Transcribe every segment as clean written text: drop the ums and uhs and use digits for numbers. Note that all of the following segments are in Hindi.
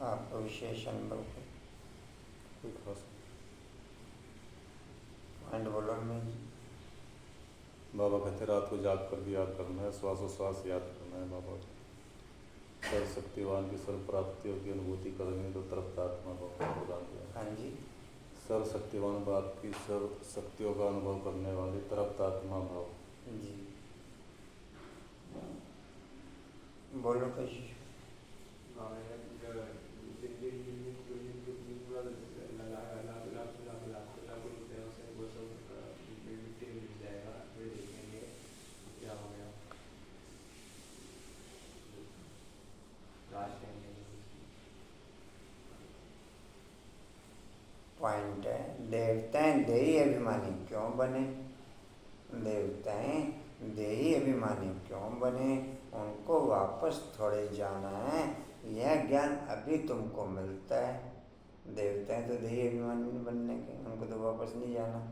आपका विशेष अनुभव कोई खास पॉइंट बोलो में। बाबा कहते रात को जाग कर भी याद करना है, श्वासोश्वास याद करना है। बाबा सर्वशक्तिवान की सर्व प्राप्तियों की अनुभूति करेंगे तो तरफ आत्मा भाव प्रदान किया। हाँ जी, सर्वशक्तिवान बाप की सर्व शक्तियों का अनुभव करने वाली तरफ आत्मा भाव। जी बोलो कैसे। पॉइंट है, देवताएं देही अभिमानी क्यों बने? देवताएं देही अभिमानी क्यों बने? उनको वापस थोड़े जाना है, यह ज्ञान अभी तुमको मिलता है। देवताएं तो देही अभिमानी बनने के, उनको तो वापस नहीं जाना।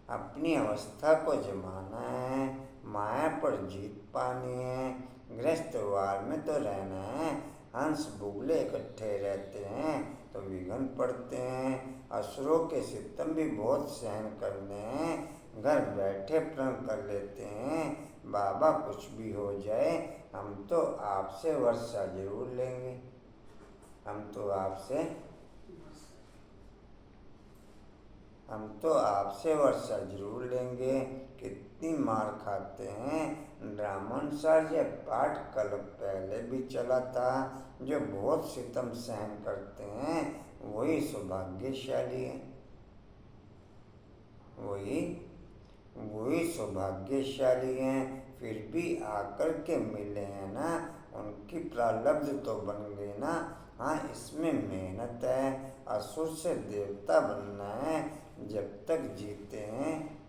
अपनी अवस्था को जमाना है, माया पर जीत पानी है, गृहस्थवार में तो रहना है। हंस बुगले इकट्ठे रहते हैं तो विघन पड़ते हैं। असुरों के सितम भी बहुत सहन करने हैं, घर बैठे प्रण कर लेते हैं। बाबा कुछ भी हो जाए हम तो आपसे वर्षा जरूर लेंगे, हम तो आपसे वर्षा जरूर लेंगे। कितनी मार खाते हैं। ब्राह्मण सर यह पाठ कल पहले भी चला था। जो बहुत सितम सहन करते हैं वही सौभाग्यशाली है, वही सौभाग्यशाली हैं। फिर भी आकर के मिले हैं ना, उनकी प्रारब्ध तो बन गई ना। हाँ, इसमें मेहनत है। असुर से देवता बनना है जब तक जीते हैं।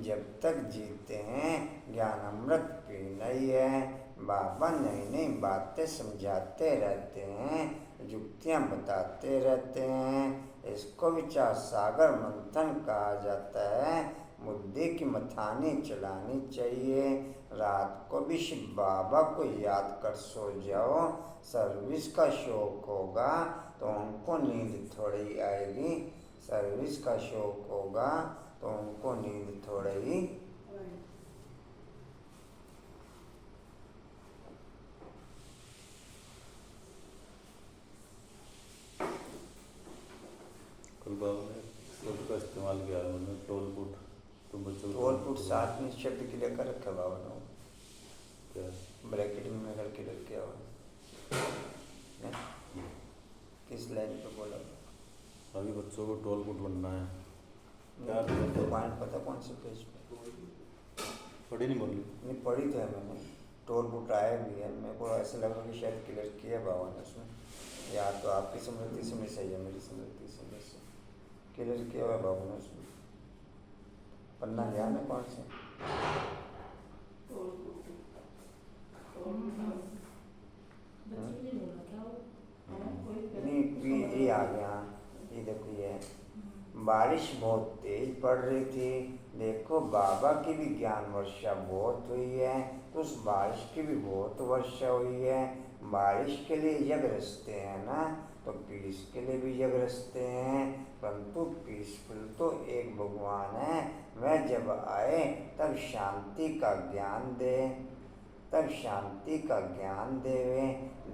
जब तक जीते हैं ज्ञान अमृत पीना ही है। बाबा नई नई बातें समझाते रहते हैं, युक्तियाँ बताते रहते हैं। इसको विचार सागर मंथन कहा जाता है। बुद्धि की मथानी चलानी चाहिए। रात को भी शिव बाबा को याद कर सो जाओ। सर्विस का शौक होगा तो उनको नींद थोड़ी आएगी। सर्विस का शौक होगा तो उनको नींद थोड़ी ही कल बाबा ने शब्द का इस्तेमाल किया उन्होंने, टोल फुट। तुम बच्चों को टोल फुट साथ में शब्द के लिए कर रखा बाबा ने, क्या ब्रैकेट में करके रखे हुआ। किस लाइन पे बोला? अभी बच्चों को टोल फुट बनना है। क्या तो पॉइंट पता कौन से पेज पे? पढ़ी नहीं बोली? नहीं पढ़ी तो है मैंने, टोल फुट आया भी है। मेरे को ऐसा लगा कि शायद क्लियर किया बाबा ने उसमें, या तो आपकी स्मृति से मिस है या मेरी स्मृति से मिस है। क्लियर किया हुआ बाबा ने उसमें। पन्ना ध्यान है कौन से? नहीं ये आ गया। ये देखो ये बारिश बहुत तेज पड़ रही थी। देखो बाबा की भी ज्ञान वर्षा बहुत हुई है, उस बारिश की भी बहुत वर्षा हुई है। बारिश के लिए यज्ञ रचते हैं ना, तो पीस के लिए भी यज्ञ रचते हैं। परंतु पीसफुल तो एक भगवान है, वह जब आए तब शांति का ज्ञान दे, तब शांति का ज्ञान देवे।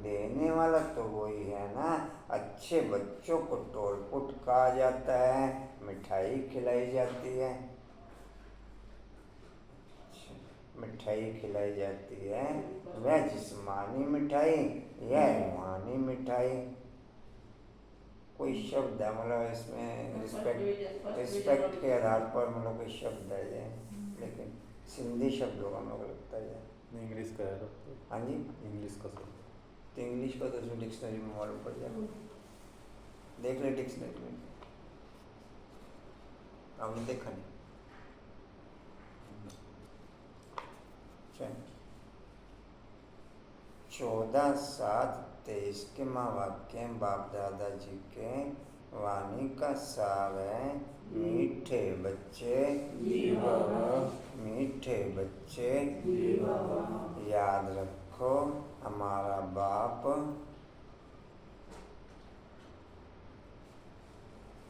देने वाला तो वही है ना। अच्छे बच्चों को टोलपुट कहा जाता है, मिठाई खिलाई जाती है, मिठाई खिलाई जाती है। वह जिस्मानी मिठाई, यह रूहानी मिठाई। कोई शब्द है मतलब इसमें रिस्पेक्ट के आधार पर मतलब कोई शब्द है ये, लेकिन सिंधी शब्द होगा मेरे को लगता है। इंग्लिश का है। हाँ जी, इंग्लिश का शब्द तो इंग्लिश का तो उसमें डिक्शनरी में मालूम पड़ जाएगा। देख ले डिक्शनरी में, हमने देखा नहीं। चल 14/7/23 के महावाक्य बाप दादाजी के वाणी का सार है। मीठे बच्चे, जी बाबा। मीठे बच्चे, जी बाबा। याद रखो हमारा बाप।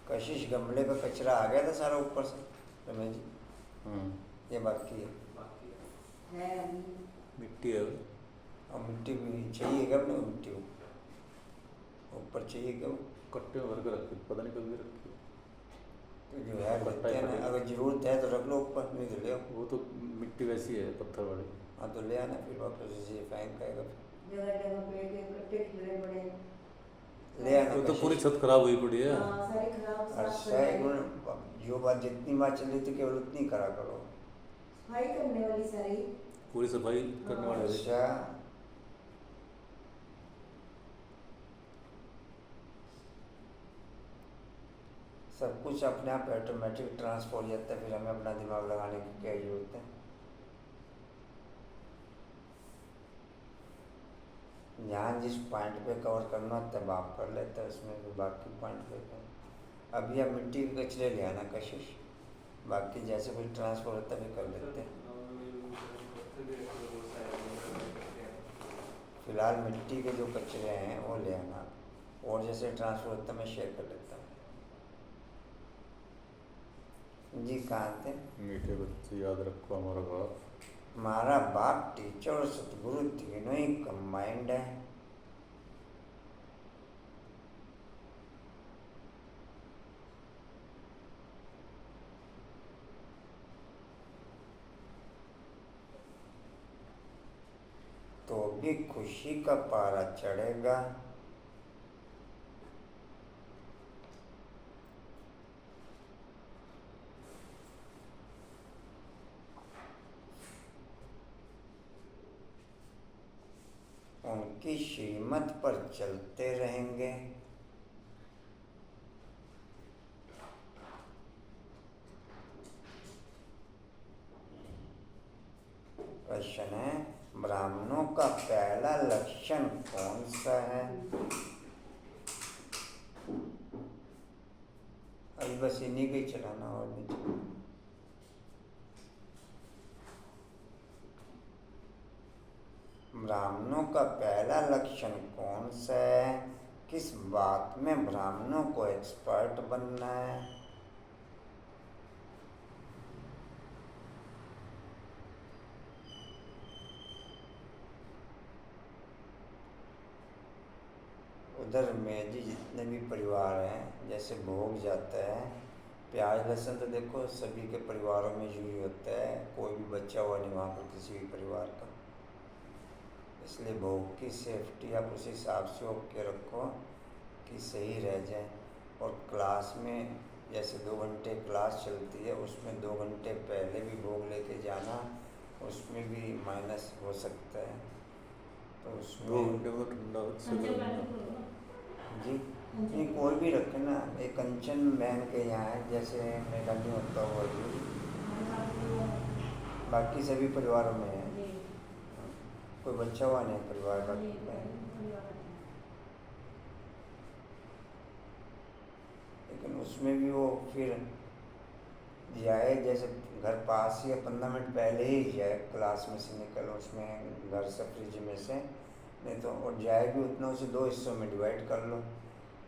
कशिश गमले का कचरा आ गया था सारा ऊपर से रमेश जी। ये बाकी है मिट्टी है वो। और मिट्टी भी चाहिए क्या अपने मिट्टी ऊपर चाहिए क्या वो? कट्टे में भर के रखी, पता नहीं कभी रखी। तो जो है कट्टा लेते हैं ना, कट्टा। अगर जरूरत है तो रख लो ऊपर, नहीं तो ले आओ। वो तो मिट्टी वैसी है, पत्थर वाली। हाँ तो ले आना फिर वापस से फेंक आएगा फिर। ले आना वो तो पूरी कशिश। छत खराब हुई पड़ी है। अच्छा एक मिनट, जो बात जितनी बात चल रही थी केवल उतनी करा करो। पूरी सफाई करने वाले थे। अच्छा सब कुछ अपने आप ऑटोमेटिक ट्रांसफर हो जाता है, फिर हमें अपना दिमाग लगाने की क्या जरूरत है। जहाँ जिस पॉइंट पे कवर करना होता है बाप कर लेता है, उसमें भी बाकी पॉइंट पे कर। अभी आप मिट्टी के कचरे ले आना कशिश, बाकी जैसे कुछ ट्रांसफर होता है कर लेते हैं। फिलहाल मिट्टी के जो कचरे हैं वो ले आना, और जैसे ट्रांसफर होता है मैं शेयर कर लेता हूँ। जी कहाँ थे? मीठे बच्चे याद रखो हमारा बाप। हमारा बाप टीचर और सतगुरु तीनों ही कंबाइंड है। तो भी खुशी का पारा चढ़ेगा। उनकी श्रीमत पर चलते रहेंगे। प्रश्न है, ब्राह्मणों का पहला लक्षण कौन सा है? अभी बस इन्हीं को ही चलाना और नहीं चलाना। ब्राह्मणों का पहला लक्षण कौन सा है? किस बात में ब्राह्मणों को एक्सपर्ट बनना है? उधर में जी जितने भी परिवार हैं, जैसे भोग जाता है, प्याज लहसुन तो देखो सभी के परिवारों में यूज होता है, कोई भी बच्चा हुआ नहीं वहाँ पर किसी भी परिवार का। इसलिए भोग की सेफ्टी आप उस हिसाब से ओके रखो कि सही रह जाए। और क्लास में जैसे 2 घंटे क्लास चलती है, उसमें 2 घंटे पहले भी भोग लेके जाना, उसमें भी माइनस हो सकता है। तो 2 उसमें घंटे में ठंडा से जी नहीं कोई भी रखे ना, एक कंचन बहन के यहाँ है, जैसे मेरा नहीं होता हुआ जी, बाकी सभी परिवारों में है, कोई बच्चा हुआ नहीं परिवार का में। लेकिन उसमें भी वो फिर जाए, जैसे घर पास ही या 15 मिनट पहले ही जाए क्लास में से निकल, उसमें घर से फ्रिज में से, नहीं तो और जाए भी उतना, उसे 2 हिस्सों में डिवाइड कर लो।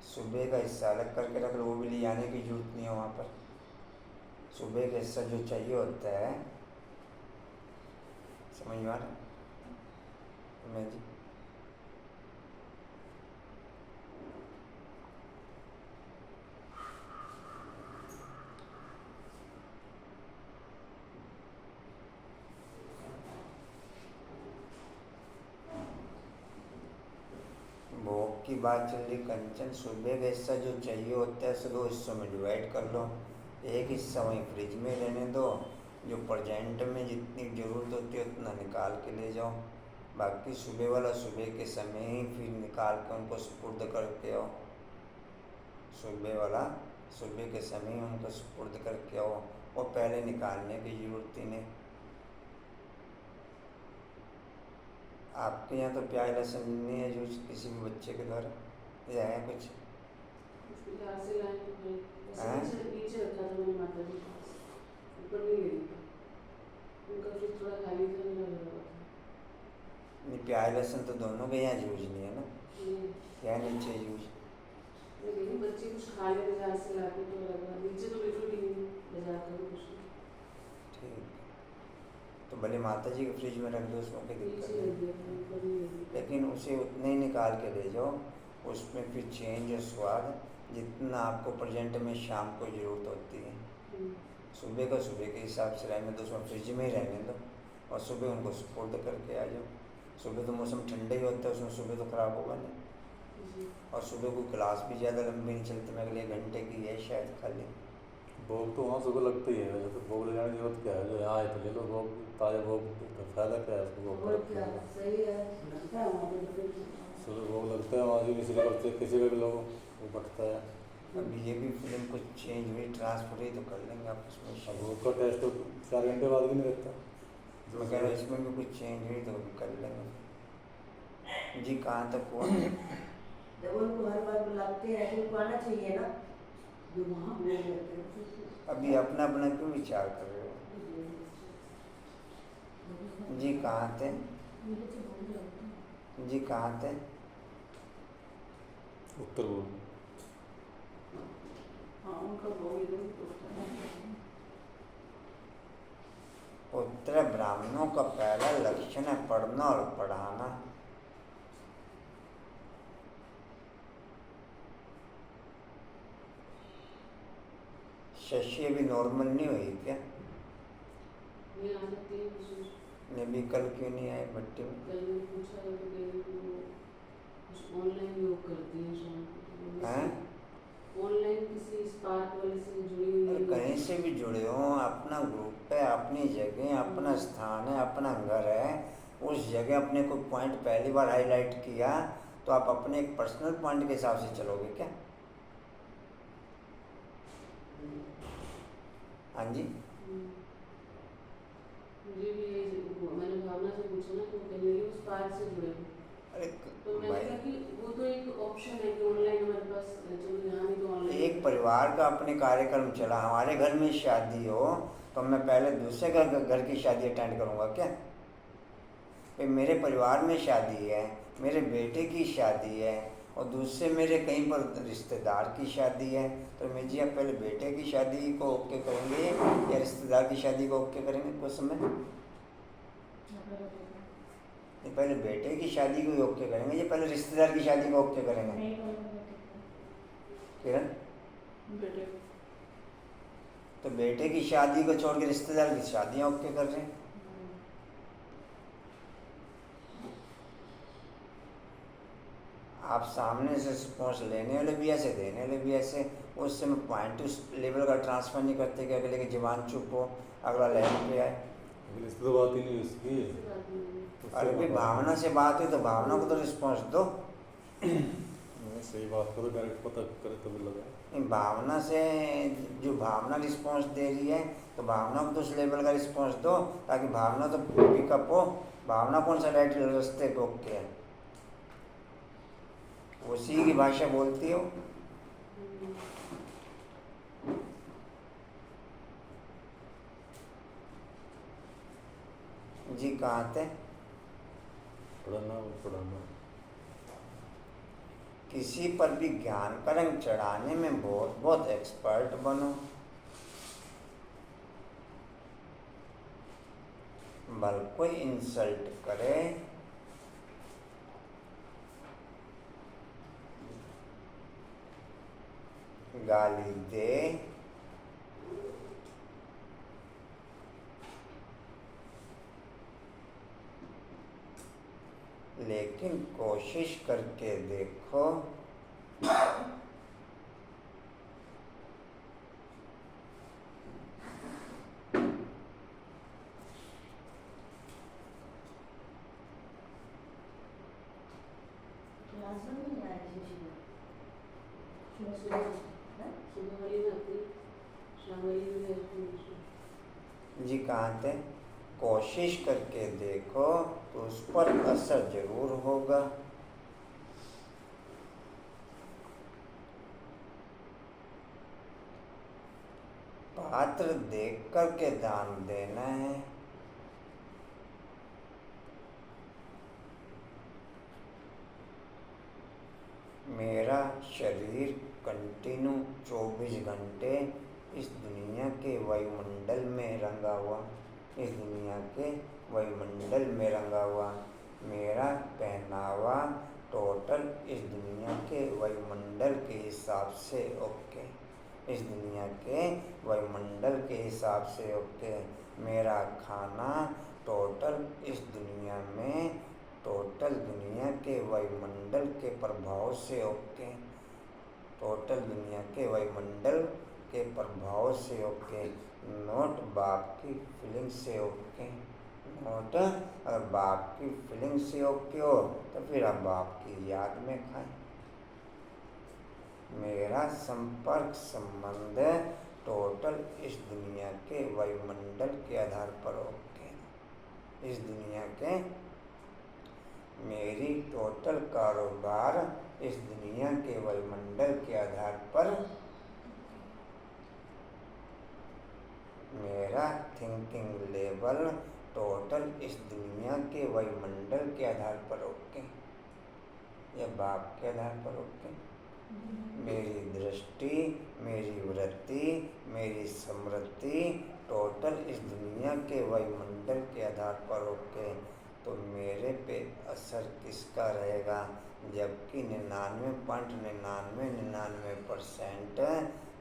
सुबह का हिस्सा अलग करके रख लो, वो भी ले जाने की जरूरत नहीं है वहाँ पर। सुबह का हिस्सा जो चाहिए होता है, समझ में आ रहा मैं जी? भोग की बात चल रही कंचन, सुबह का हिस्सा जो चाहिए होता है उसे 2 हिस्सों में डिवाइड कर लो। एक हिस्सा वहीं फ्रिज में रहने दो, जो प्रेजेंट में जितनी ज़रूरत होती है उतना निकाल के ले जाओ। बाकी सुबह वाला सुबह के समय ही फिर निकाल के उनको सुपुर्द करके आओ। सुबह वाला सुबह के समय ही उनको सुपुर्द करके आओ, और पहले निकालने की ज़रूरत ही नहीं। आपके यहाँ तो प्याज लहसुन नहीं है जो किसी भी बच्चे के द्वारा या है कुछ? बाजार से लाए तो फिर ऐसे हैं? नीचे रखा था मेरी माता जी के पास, ऊपर नहीं गई थी। उनका फ्रिज थोड़ा खाली था, मेरा भरा हुआ था। नहीं, प्याज लहसुन तो दोनों के यहाँ यूज नहीं है ना, नहीं, क्या नीचे यूज? लेकिन बच्चे कुछ खा ले बाजार से लाके तो लगा, नीचे तो बिल्कुल भी नहीं, बाजार का भी कुछ नहीं। ठीक, तो भले माता जी के फ्रिज में रख दो, उसमें कोई दिक्कत नीचे नहीं, रख दिया था, ऊपर नहीं रख दिया। लेकिन उसे उतने ही निकाल के ले जाओ, उसमें फिर चेंज और स्वाद जितना आपको प्रेजेंट में शाम को ज़रूरत होती है, सुबह का सुबह के हिसाब से रहने दो, उसमें फ्रिज में ही रहने दो और सुबह उनको सुपुर्द करके आ जाओ। सुबह तो मौसम ठंडा ही होता है, उसमें सुबह तो ख़राब होगा नहीं, जी। और सुबह को क्लास भी ज़्यादा लंबी नहीं चलती, मैं अगले घंटे की है शायद खाली। भोग तो वहाँ सुबह लगते ही है, वैसे तो भोग ले जाने की जरूरत क्या है, जो यहाँ आए तो ले लो भोग, ताज़ा भोग का फायदा क्या है उसको भोग और का क्या, रखने का। सही है, लगता है वहाँ पे तो फिर। सुबह भोग लगता है वहाँ भी, किसी का बच्चे किसी का भी लोग वो बटता है। अभी ये भी फिल्म कुछ चेंज हुई, ट्रांसफर हुई, तो कर लेंगे आप उसमें अब शायद। भोग का टेस्ट तो 4 घंटे बाद भी नहीं रहता। मैं कह रहा हूँ इसमें भी कुछ चेंज हुई तो कर लेंगे। जी कहाँ तक हुआ? जब उनको हर बार बुलाते हैं तो उनको आना चाहिए ना। जो वहाँ बोल रहते हैं अभी अपना अपना क्यों विचार कर रहे हो? जी कहाँ थे? जी कहाँ थे? उत्तर पूर्व। हाँ, उनका भोग इधर ही पड़ता है। उत्तर ब्राह्मणों का पहला लक्षण है पढ़ना और पढ़ाना। शशि अभी नॉर्मल नहीं हुई क्या? ये आ सकती है कुछ, ने भी कल क्यों नहीं आए भट्टी में? कल मैंने पूछा है तो कह रही थी वो कुछ ऑनलाइन योग करती हैं शाम को, हैं? ऑनलाइन किसी स्पार्क वाले से जुड़ी हुई अरे है। कहीं से भी जुड़े हो, अपना ग्रुप है, अपनी जगह, अपना स्थान है, अपना घर है, उस जगह अपने को पॉइंट पहली बार हाईलाइट किया तो आप अपने एक पर्सनल पॉइंट के हिसाब से चलोगे क्या? हाँ जी, मुझे भी यही मैंने भावना से पूछा ना तो वो कहने लगी उस पार्क से जुड़े हैं। अरे तो मैंने कहा कि वो तो एक ऑप्शन है कि ऑनलाइन हमारे पास, चलो यहाँ नहीं तो ऑनलाइन। एक परिवार का अपने कार्यक्रम चला, हमारे घर में शादी हो तो मैं पहले दूसरे घर की शादी अटेंड करूँगा क्या? भाई मेरे परिवार में शादी है, मेरे बेटे की शादी है और दूसरे मेरे कहीं पर रिश्तेदार की शादी है, तो मैं जी आप पहले बेटे की शादी को ओके करेंगे या रिश्तेदार की शादी को ओके करेंगे? कुछ समय नहीं, पहले बेटे की शादी को ही ओके करेंगे या पहले रिश्तेदार की शादी को ओके करेंगे? किरण, बेटे तो बेटे की शादी को छोड़ के रिश्तेदार की शादियाँ ओके कर रहे हैं। आप सामने से रिस्पॉन्स लेने वाले भी ऐसे, देने वाले भी ऐसे, उससे में पॉइंट उस लेवल का ट्रांसफ़र नहीं करते कि अगले की ज़बान चुप हो, अगला लेवल पे आए। लेकिन इस पर तो बात ही नहीं हुई उसकी। से बात नहीं हुई। उससे अरे भाई बात- भावना से बात हुई तो भावना को तो रिस्पॉन्स दो। नहीं, सही बात करो, डायरेक्ट पता करे तो भी लगा। इन भावना से, जो भावना रिस्पॉन्स दे रही है तो भावना को तो उस लेवल का रिस्पॉन्स दो ताकि भावना तो पिकअप हो। भावना कौन सा राइट रास्ते पे ओके है, उसी की भाषा बोलती हो। जी कहाँ थे? पढ़ाना। किसी पर भी ज्ञान का रंग चढ़ाने में बहुत बहुत एक्सपर्ट बनो, भल कोई इंसल्ट करे गाली दे, लेकिन कोशिश करके देखो क्लास में नहीं आए शिशु। सुबह वाली में आती, शाम वाली में भी आती है। जी कहाँ थे? कोशिश करके देखो तो उस पर असर जरूर होगा। पात्र देख करके दान देना है। मेरा शरीर कंटिन्यू 24 घंटे इस दुनिया के वायुमंडल में रंगा हुआ, इस दुनिया के वायुमंडल में रंगा हुआ। मेरा पहनावा टोटल इस दुनिया के वायुमंडल के हिसाब से ओके, इस दुनिया के वायुमंडल के हिसाब से ओके। मेरा खाना टोटल इस दुनिया में, टोटल दुनिया के वायुमंडल के प्रभाव से ओके, टोटल दुनिया के वायुमंडल के प्रभाव से ओके। नोट बाप की फीलिंग से ओके, नोट अगर बाप की फीलिंग से ओके हो तो फिर आप बाप की याद में खाएं। मेरा संपर्क संबंध टोटल इस दुनिया के वायुमंडल के आधार पर ओके, इस दुनिया के। मेरी टोटल कारोबार इस दुनिया के वायुमंडल के आधार पर। मेरा थिंकिंग लेवल टोटल इस दुनिया के वायुमंडल के आधार पर ओके, या बाप के आधार पर ओके। मेरी दृष्टि, मेरी वृत्ति, मेरी स्मृति टोटल इस दुनिया के वायुमंडल के आधार पर ओके। तो मेरे पे असर किसका रहेगा? जबकि 99.99%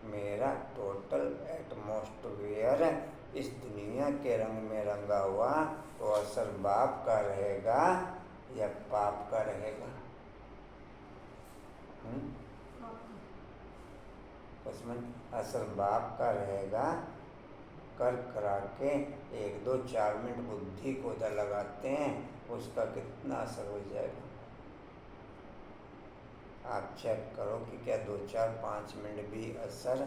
मेरा टोटल एटमॉस्फेयर इस दुनिया के रंग में रंगा हुआ, तो असर बाप का रहेगा या पाप का रहेगा? उसमें असर बाप का रहेगा। कर करा के 1, 2, 4 मिनट बुद्धि को उधर लगाते हैं, उसका कितना असर हो जाएगा आप चेक करो कि क्या 2, 4, 5 मिनट भी असर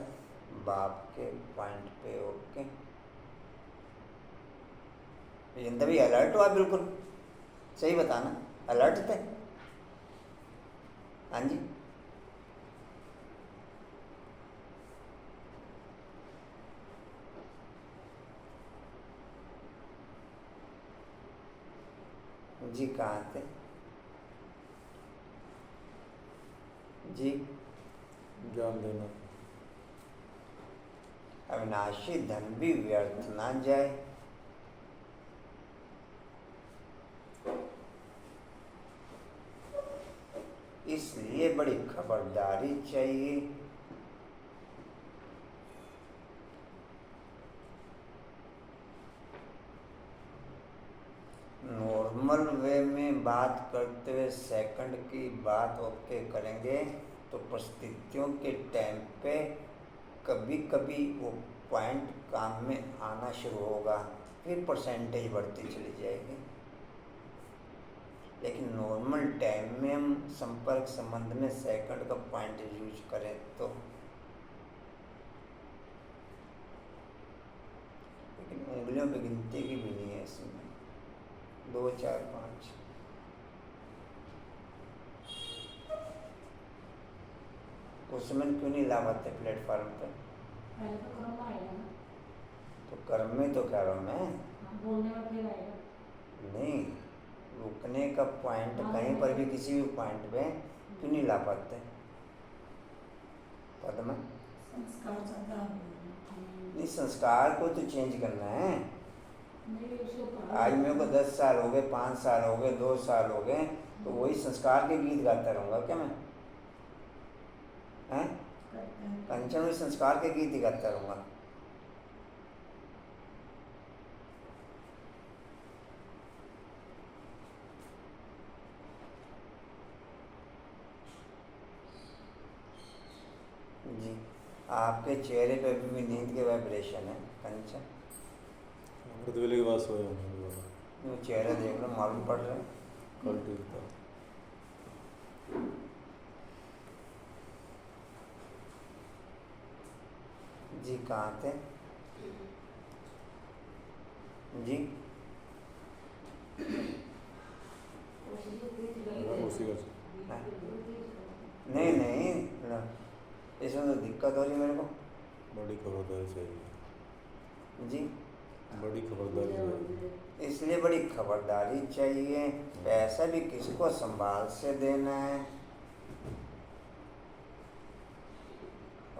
बाप के पॉइंट पे ओके। जिंदा भी अलर्ट हुआ, बिल्कुल सही बताना, अलर्ट थे? हाँ जी, जी कहाँ थे जी? ज्ञान देना। अविनाशी धन भी व्यर्थ ना जाए। इसलिए बड़ी खबरदारी चाहिए। नॉर्मल वे में बात करते हुए सेकंड की बात ओके करेंगे तो परिस्थितियों के टाइम पे कभी कभी वो पॉइंट काम में आना शुरू होगा, फिर परसेंटेज बढ़ती चली जाएगी। लेकिन नॉर्मल टाइम में हम संपर्क संबंध में सेकंड का पॉइंट यूज करें तो, लेकिन उंगलियों की गिनती की भी नहीं है इसमें, 2, 4, 5। उसमें क्यों नहीं ला पाते प्लेटफॉर्म पर? पहले तो कर्म आएगा ना, तो कर्म में तो कह रहा हूँ मैं, बोलने में फिर आएगा नहीं रुकने का पॉइंट कहीं पर भी किसी भी पॉइंट पे क्यों नहीं ला पाते पद में? संस्कार ज्यादा नहीं, संस्कार को तो चेंज करना है। नहीं, उसको आज मेरे को 10 साल हो गए, 5 साल हो गए, 2 साल हो गए, तो वही संस्कार के गीत गाता रहूँगा क्या मैं? हैं? कंचन में संस्कार के गीत ही गाता रहूँगा। जी, आपके चेहरे पे भी नींद के वाइब्रेशन है कंचन। अमृत वेले की बात सोए होंगे, वो चेहरा देख लो, मालूम पड़ रहा है। कल ठीक था। जी कहाँ थे जी? अगर उसी का नहीं नहीं ना, इसमें तो दिक्कत हो रही मेरे को बड़ी खबरदारी चाहिए, जी। बड़ी खबरदारी चाहिए। इसलिए बड़ी खबरदारी चाहिए। पैसा भी किसको संभाल से देना है।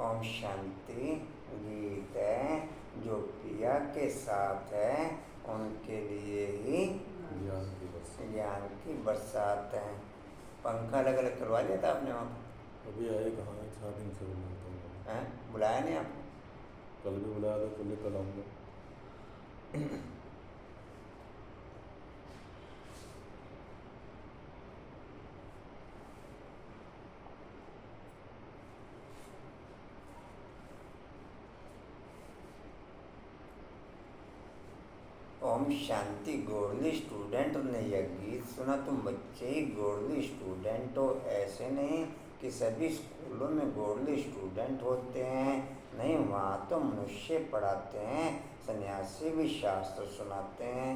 ओम शांति गीत है जो पिया के साथ है उनके लिए ही ज्ञान की बस ज्ञान की बरसात है। पंखा अलग अलग करवा लिया था आपने वहाँ पर? अभी आए कहाँ है, 4 दिन से बोलता हूँ। हैं? बुलाया नहीं आपने? कल भी बुलाया था, कल आऊँगा। ओम शांति। गोरली स्टूडेंट ने यह गीत सुना। तुम बच्चे ही गोरली स्टूडेंट हो, ऐसे नहीं कि सभी स्कूलों में गोरली स्टूडेंट होते हैं। नहीं, वहाँ तो मनुष्य पढ़ाते हैं, सन्यासी भी शास्त्र सुनाते हैं।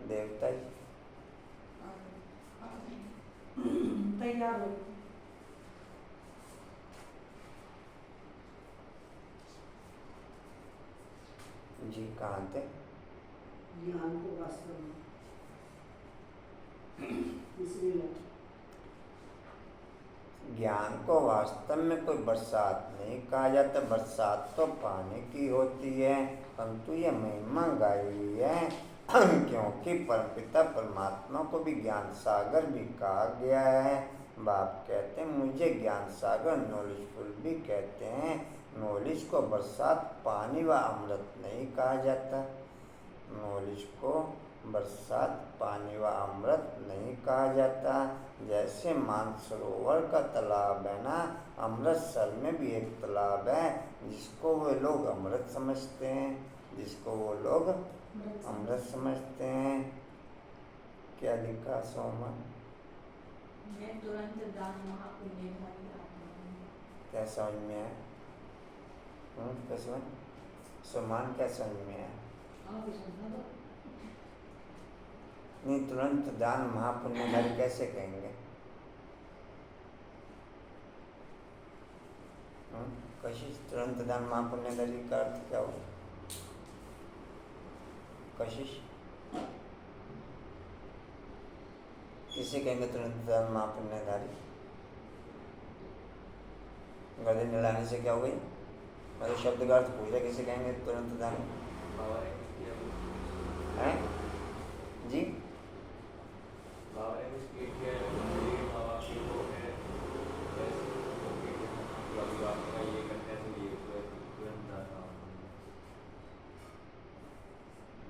देवता जी तैयार हो। जी कहाँ थे? ज्ञान को वास्तव में इसलिए ज्ञान को वास्तव में कोई बरसात नहीं कहा जाता। बरसात तो पानी की होती है, परंतु ये महिमा गाई है क्योंकि परमपिता परमात्मा को भी ज्ञान सागर भी कहा गया है। बाप कहते हैं मुझे ज्ञान सागर, नॉलेजफुल भी कहते हैं। नॉलेज को बरसात, पानी व अमृत नहीं कहा जाता। नॉलेज को बरसात, पानी व अमृत नहीं कहा जाता। जैसे मानसरोवर का तालाब है ना, अमृतसर में भी एक तालाब है जिसको वो लोग अमृत समझते हैं, जिसको वो लोग अमृत समझते हैं। क्या लिखा सोमा? मैं तुरंत दान महापुण्यधारी आत्मा हूँ। क्या समझ में आया? क्या समझ? सुमान क्या समझ में आया? नहीं, तुरंत दान महापुण्यधारी कैसे कहेंगे? कशिश, तुरंत दान महापुण्यधारी का अर्थ क्या होगा? कशिश किसे कहेंगे तुरंत दान महापुण्यधारी? गले निलाने से क्या हो गई? मतलब शब्द का अर्थ पूछा, किसे कहेंगे तुरंत दान? हैं जी?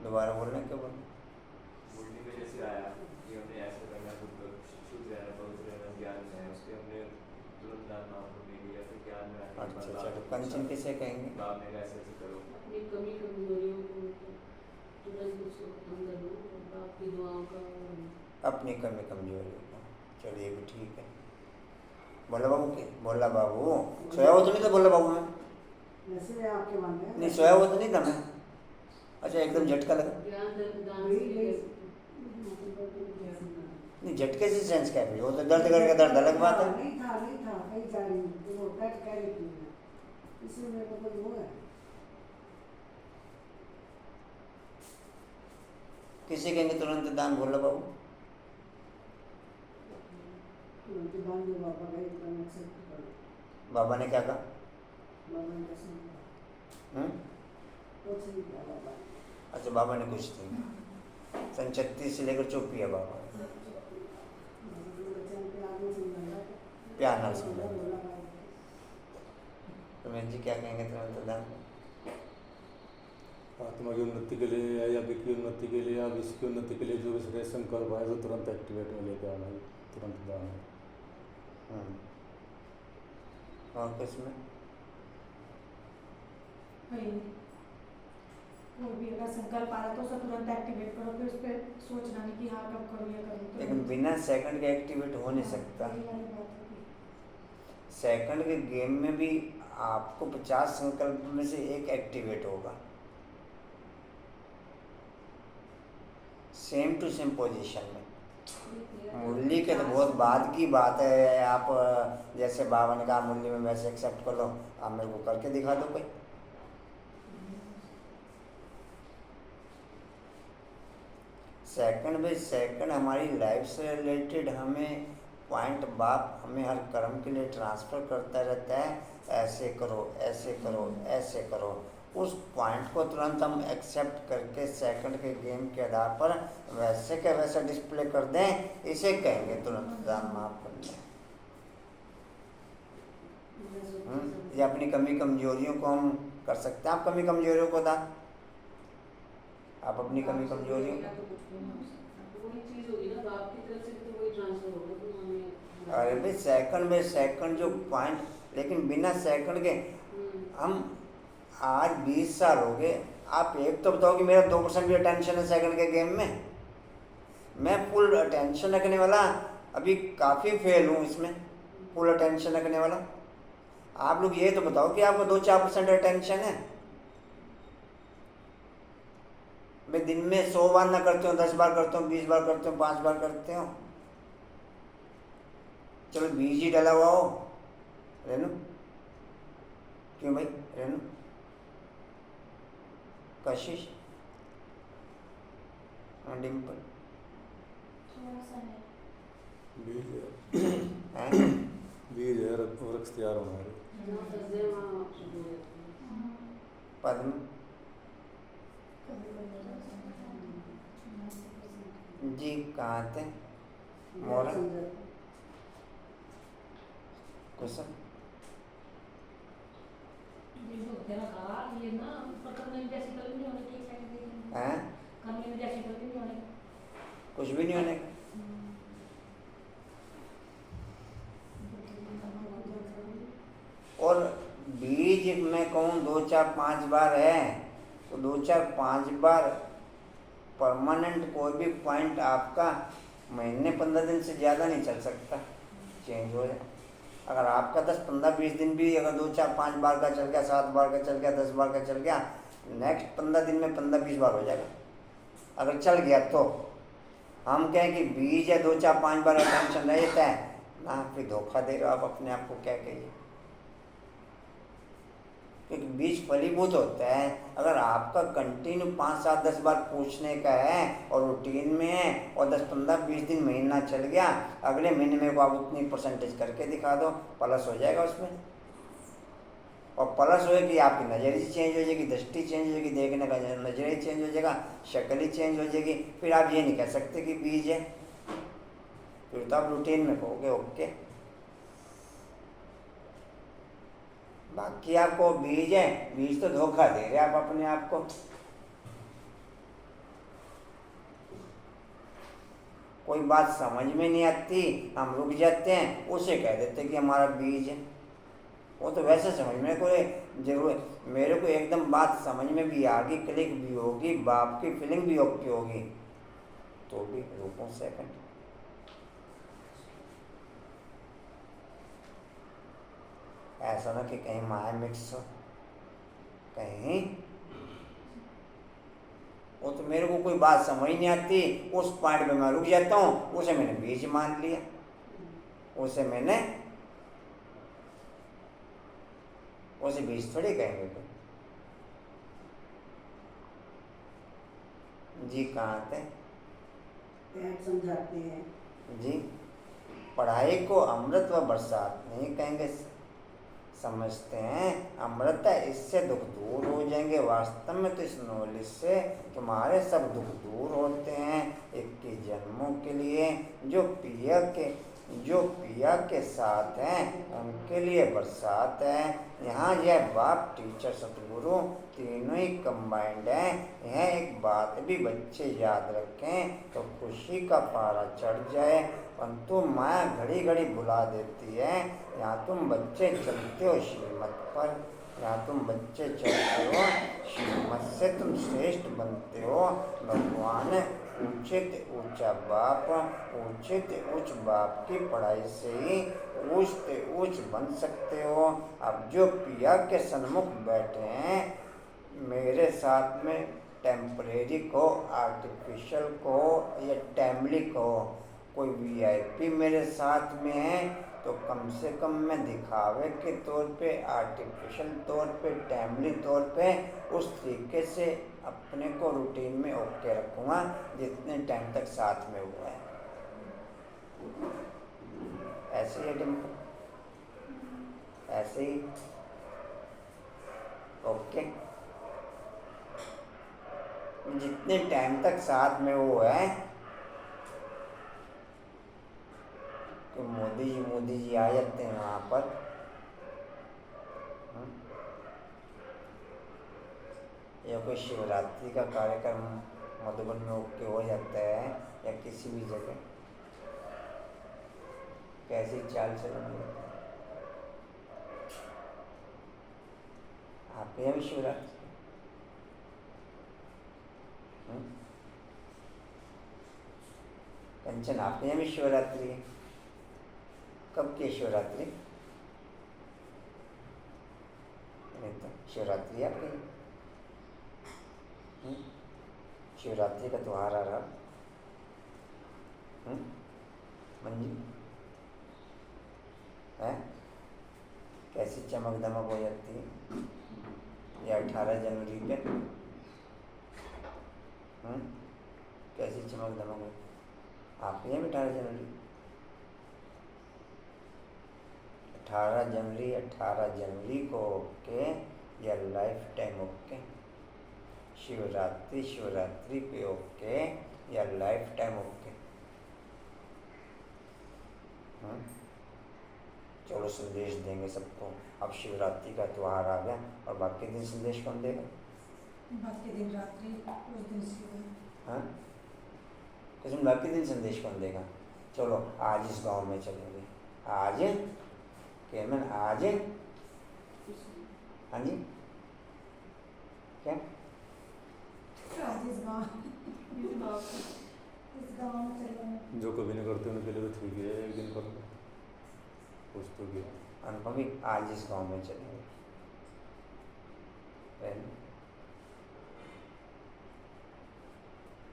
दोबारा बोलना, क्या बोलना? बोलने में जैसे आया कि हमने ऐसा करना, शुद्ध रहना, पवित्र रहना, ज्ञान है, उसके हमने तुरंत दान नहीं लिया, फिर ज्ञान में आने के अच्छा बाद चलो, कंचन किसे कहेंगे? बाप ने कहा ऐसे करो। अपनी कमी कमजोरियों को तुरंत उसको खत्म कर दो, आपकी दुआओं का। अपनी कमी कमजोरी को। चलिए भी ठीक है। बोला बाबू के, बोला बाबू सोया हुआ तो नहीं था? बोला बाबू में वैसे आपके मन में नहीं सोया हुआ तो नहीं था मैं। अच्छा, एकदम झटका लगा? ज्ञान दान वही से नहीं, झटके से सेंस क्या है? वो तो दर्द करके दर्द अलग बात है। नहीं था कहीं जा रही हूँ, वो कट कर रही थी, इसलिए मेरे को कोई वो है। किसे कहेंगे तुरंत दान? बोला बाबू। उनके बाद में बाबा गए तो मैं एक्सेप्ट करूँ। बाबा ने क्या कहा? बाबा ने कैसे कहा? हम्म? कुछ नहीं किया बाबा ने। अच्छा, बाबा ने कुछ नहीं कहा। सन 36 से लेकर चुप किया बाबा। प्यार नाल समझाया। तो जी क्या कहेंगे तुरंत दान? आत्मा की उन्नति के लिए या विश्व की उन्नति के लिए या विश्व की उन्नति के लिए जो भी सजेशन कर पाए तो तुरंत एक्टिवेट में लेकर आना है, तुरंत दान है। और किसमें? कोई भी अगर संकल्प आ रहा तो उसे तुरंत एक्टिवेट करो, फिर उस पर सोचना नहीं कि हाँ कब करूँ या करूँ। लेकिन बिना सेकंड के एक्टिवेट हो नहीं सकता। सेकंड के गेम में भी आपको 50 संकल्प में से एक एक्टिवेट होगा। सेम टू सेम पोजीशन में। मुरली के तो बहुत बाद की बात है। आप जैसे बाबा ने कहा मुरली में वैसे एक्सेप्ट कर लो, आप मेरे को करके दिखा दो कोई। सेकंड बाय सेकंड हमारी लाइफ से रिलेटेड हमें पॉइंट बाप हमें हर कर्म के लिए ट्रांसफ़र करता रहता है। ऐसे करो, ऐसे करो, ऐसे करो। उस पॉइंट को तुरंत हम एक्सेप्ट करके सेकंड के गेम के आधार पर वैसे के वैसा डिस्प्ले कर दें, इसे कहेंगे तुरंत दान माफ करना। ये अपनी कमी कमजोरियों को हम कर सकते हैं। आप कमी कमजोरियों को दान, आप अपनी कमी कमजोरियों वही चीज होगी ना, बाप की तरफ से भी तो वही ट्रांसफर होगा तो हमें। अरे भाई सेकंड बाय सेकंड जो पॉइंट, लेकिन बिना सेकंड के हम आज 20 साल हो गए। आप एक तो बताओ कि मेरा 2% भी अटेंशन है सेकंड के गेम में। मैं फुल अटेंशन रखने वाला अभी काफ़ी फेल हूँ इसमें, फुल अटेंशन रखने वाला। आप लोग ये तो बताओ कि आपको 2-4% अटेंशन है। मैं दिन में 100 बार ना करते हो, 10 बार करते हो, 20 बार करते हो, 5 बार करते हो। चलो बीज ही डला हुआ हो रेनू, क्यों भाई रेनू, कशिश, डिम्पल हैं? बीज है, वृक्ष तैयार होना है। पद्म जी कहाँ थे? मोरा कुछ हैं? कुछ भी नहीं होने का। और बीज मैं कहूँ 2-4-5 बार है तो 2-4-5 बार परमानेंट कोई भी पॉइंट आपका महीने 15 दिन से ज़्यादा नहीं चल सकता, चेंज हो जाए। अगर आपका 10-15-20 दिन भी अगर 2-4-5 बार का चल गया, 7 बार का चल गया, 10 बार का चल गया, नेक्स्ट 15 दिन में 15-20 बार हो जाएगा अगर चल गया तो। हम कहें कि बीज है 2-4-5 बार अटेंशन रहता है ना, फिर धोखा दे रहे हो आप अपने आप को। क्या कहिए, क्योंकि बीज फलीभूत होता है। अगर आपका कंटिन्यू 5-7-10 बार पूछने का है और रूटीन में है और 10-15-20 दिन महीना चल गया, अगले महीने में को आप उतनी परसेंटेज करके दिखा दो, प्लस हो जाएगा उसमें। और प्लस होएगी आपकी नज़र ही चेंज हो जाएगी, दृष्टि चेंज हो जाएगी, देखने का नजर ही चेंज हो जाएगा, शक्ल ही चेंज हो जाएगी। फिर आप ये नहीं कह सकते कि बीज है, फिर तो आप रूटीन में कहोगे ओके। बाकी आपको बीज है, बीज तो धोखा दे रहे आप अपने आप को। कोई बात समझ में नहीं आती, हम रुक जाते हैं, उसे कह देते कि हमारा बीज है। वो तो वैसे समझने को जरूर, मेरे को एकदम बात समझ में भी आ गई, क्लिक भी होगी, बाप की फीलिंग भी ओके होगी, तो भी रुको सेकंड। ऐसा ना कि कहीं माया मिक्स हो, कहीं वो तो मेरे को कोई बात समझ नहीं आती, उस पॉइंट पे मैं रुक जाता हूँ, उसे मैंने बीज मान लिया, उसे बीज थोड़ी कहेंगे कोई। जी कहाँ थे? समझाते हैं जी, पढ़ाई को अमृत व बरसात नहीं कहेंगे, समझते हैं अमृत है, इससे दुख दूर हो जाएंगे। वास्तव में तो इस नॉलेज से तुम्हारे सब दुख दूर होते हैं। 21 जन्मों के लिए जो पिया के साथ हैं उनके लिए बरसात है। यहाँ यह बाप, टीचर, सतगुरु तीनों ही कंबाइंड हैं। यह एक बात भी बच्चे याद रखें तो खुशी का पारा चढ़ जाए, परंतु माया घड़ी घड़ी बुला देती है। यहाँ तुम बच्चे चलते हो श्रीमत पर, यहाँ तुम बच्चे चलते हो श्रीमत से, तुम श्रेष्ठ बनते हो। भगवान ऊंचित ऊंचा बाप, ऊंचित उच्च बाप की पढ़ाई से ही ऊंचते ऊंच बन सकते हो। अब जो पिया के सन्मुख बैठे हैं, मेरे साथ में टेम्परेरी को, आर्टिफिशियल को या टाइमली को, कोई वीआईपी मेरे साथ में है तो कम से कम मैं दिखावे के तौर पे, आर्टिफिशियल तौर पे, टाइमली तौर पे उस तरीके से अपने को रूटीन में ओके रखूँगा जितने टाइम तक साथ में हुआ है। ऐसे ही डिम्पल, ऐसे ही ओके। जितने टाइम तक साथ में वो है तो मोदी जी आ जाते हैं वहाँ पर, या कोई शिवरात्रि का कार्यक्रम मधुबन में ओके हो जाता है या किसी भी जगह, कैसी चाल चलेंगे। आपके यहाँ भी शिवरात्रि? कंचन, आपके यहाँ भी शिवरात्रि है? कब की शिवरात्रि? नहीं तो शिवरात्रि आपकी, शिवरात्रि का त्योहार आ रहा मंजू है, कैसी चमक दमक हो जाती है या 18 जनवरी पे कैसी चमक दमक हो? आपके यहाँ भी 18 जनवरी, 18 जनवरी को ओके या लाइफ टाइम ओके? शिवरात्रि पे ओके या लाइफ टाइम ओके? चलो संदेश देंगे सबको। अब शिवरात्रि का त्योहार आ गया और बाकी दिन संदेश कौन देगा? बाकी दिन रात्रि, उस दिन सुबह। हाँ, किस्म बाकी दिन संदेश कौन देगा? चलो आज इस गांव में चलेंगे, आज केमन, आज हाँ जी क्या आज इस गाँव में चलेंगे। जो कभी नहीं करते उनके लिए तो ठीक है, एक दिन कर लो कुछ तो किया। अनुपमी आज इस गांव में चलेंगे,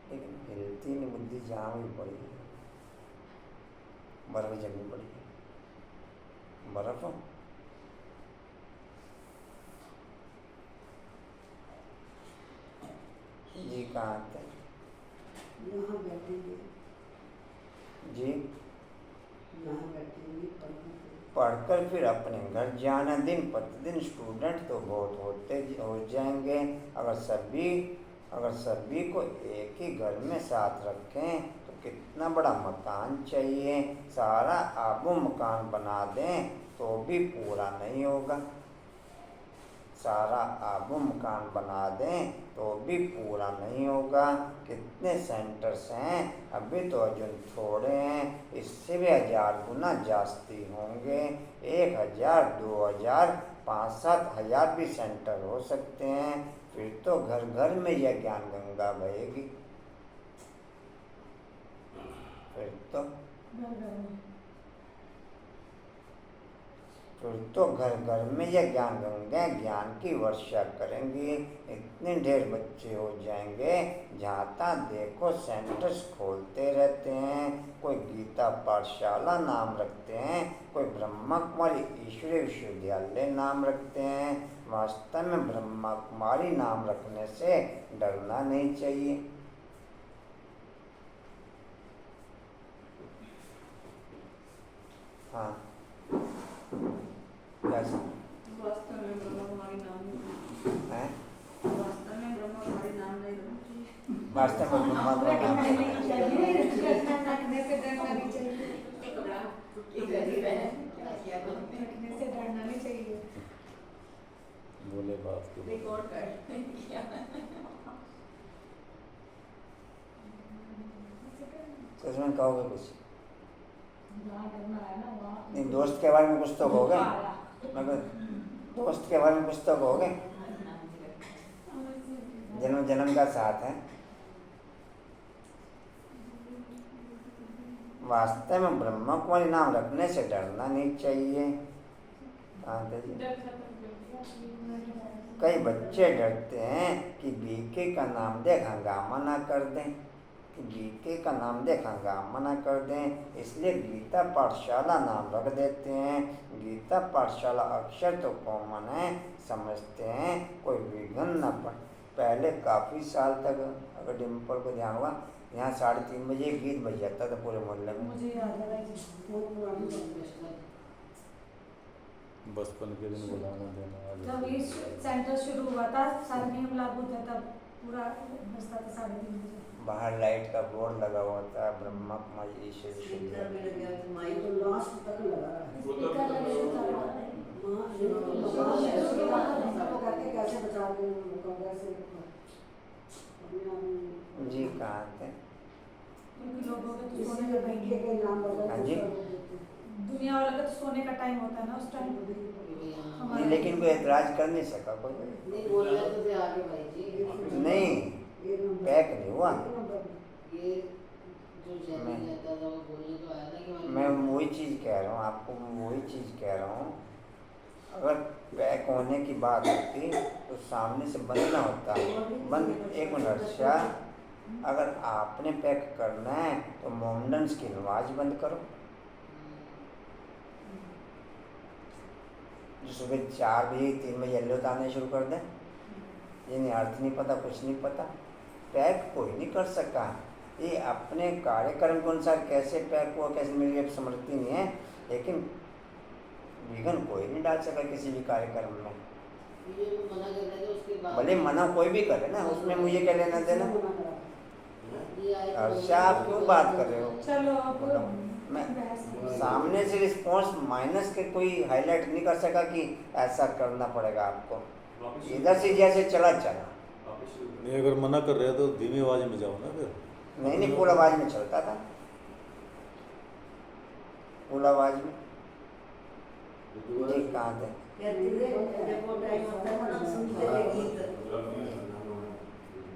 लेकिन हिलती नहीं बुद्धि जहाँ भी पड़ी है, बर्फ जमी पड़ी है, बर्फ जी कहाँ थे यहाँ बैठेंगे, जी? यहाँ बैठेंगे पढ़कर फिर अपने घर जाना। दिन प्रतिदिन स्टूडेंट तो बहुत होते हो जाएंगे। अगर सभी को एक ही घर में साथ रखें तो कितना बड़ा मकान चाहिए, सारा आबू मकान बना दें तो भी पूरा नहीं होगा, सारा आबू मकान बना दें तो भी पूरा नहीं होगा। कितने सेंटर्स हैं, अभी तो अर्जुन थोड़े हैं, इससे भी 1000 गुना जास्ती होंगे। 1000, 2000, 5-7 हजार भी सेंटर हो सकते हैं। फिर तो घर घर में यह ज्ञान गंगा बहेगी, फिर तो घर घर में यह ज्ञान गंगा ज्ञान की वर्षा करेंगी। इतने ढेर बच्चे हो जाएंगे, जहाँ तक देखो सेंटर्स खोलते रहते हैं। कोई गीता पाठशाला नाम रखते हैं, कोई ब्रह्मा कुमारी ईश्वरीय विश्वविद्यालय नाम रखते हैं। वास्तव में ब्रह्मा कुमारी नाम रखने से डरना नहीं चाहिए। हाँ वास्तव में ब्रह्मा कुमारी नाम नहीं है, वास्तव में ब्रह्मा कुमारी नाम नहीं रखना चाहिए। वास्तव में ब्रह्मा कुमारी रखने से डरना नहीं चाहिए, रखने से डरना नहीं चाहिए। बोले बात के रिकॉर्ड कर तो इसमें कहोगे कुछ नहीं? दोस्त के बारे में कुछ तो कहोगे, मगर दोस्त के बारे में कुछ तो कहोगे। जन्म जन्म का साथ है। वास्तव में ब्रह्मा कुमारी नाम रखने से डरना नहीं चाहिए। कई बच्चे डरते हैं कि बीके का नाम देख हंगामा ना कर दें, कि बीके का नाम देख हंगामा ना कर दें, इसलिए गीता पाठशाला नाम रख देते हैं। गीता पाठशाला अक्षर तो कॉमन है, समझते हैं कोई विघ्न न पड़े। पहले काफ़ी साल तक, अगर डिम्पल को ध्यान हुआ, यहाँ 3:30 बजे गीत बज जाता था पूरे मोहल्ले में। मुझे याद है भाई जी। बहुत पुरानी बात है। बचपन के दिन बुलाना देना आ जब जाता ये है। सेंटर शुरू हुआ था, सारे नियम लागू थे, तब पूरा बजता था 3:30 बजे। बाहर लाइट का बोर्ड लगा हुआ था, ब्रह्मा कुमारी ईश्वर स्पीकर में लग विश्वविद्यालय। गया तो माइक तो लास्ट तक लगा रहा है। स्पीकर लगे तो सारे बात नहीं। सबको कहते कैसे बचा दें उनको, कैसे अपने आप जी कहाँ थे? क्योंकि लोगों के तो किसी सोने के का बीके टाइम, के नाम बदल हाँ जी। दुनिया वालों का तो सोने का टाइम होता है ना उस टाइम। नहीं, लेकिन कोई एतराज कर नहीं सका कोई। नहीं बोल रहे तो थे आगे भाई जी। नहीं, पैक नहीं हुआ। ये जो जैसे रहता था वो बोलने तो आया था कि मैं वही चीज़ कह रहा हूँ आपको, वही चीज़ कह रहा हूँ। अगर पैक होने की बात होती तो सामने से बंद ना होता। बंद, एक मिनट अर्षा, अगर आपने पैक करना है तो मोमडन्स की नमाज बंद करो, जो सुबह 4 बजे 3 बजे अल्लोत आने शुरू कर दें। जिन्हें अर्थ नहीं पता, कुछ नहीं पता, पैक कोई नहीं कर सका। ये अपने कार्यक्रम के अनुसार कैसे पैक हुआ, कैसे मेरी अब समझती नहीं है, लेकिन विघ्न कोई नहीं डाल सका किसी भी कार्यक्रम में। ये तो मना कर रहे थे उसके बाद भले मना कोई भी करे ना, उसमें मुझे क्या लेना देना। ये आए तो अर्षा, आप क्यों बात कर रहे हो? चलो अब मैं बहस नहीं। सामने से रिस्पॉन्स माइनस के कोई हाईलाइट नहीं कर सका कि ऐसा करना पड़ेगा आपको। इधर से जैसे चला चला। नहीं, अगर मना कर रहे हो तो धीमी आवाज में जाओ ना फिर। नहीं, फुल आवाज में चलता था, फुल आवाज में। जी कहाँ थे?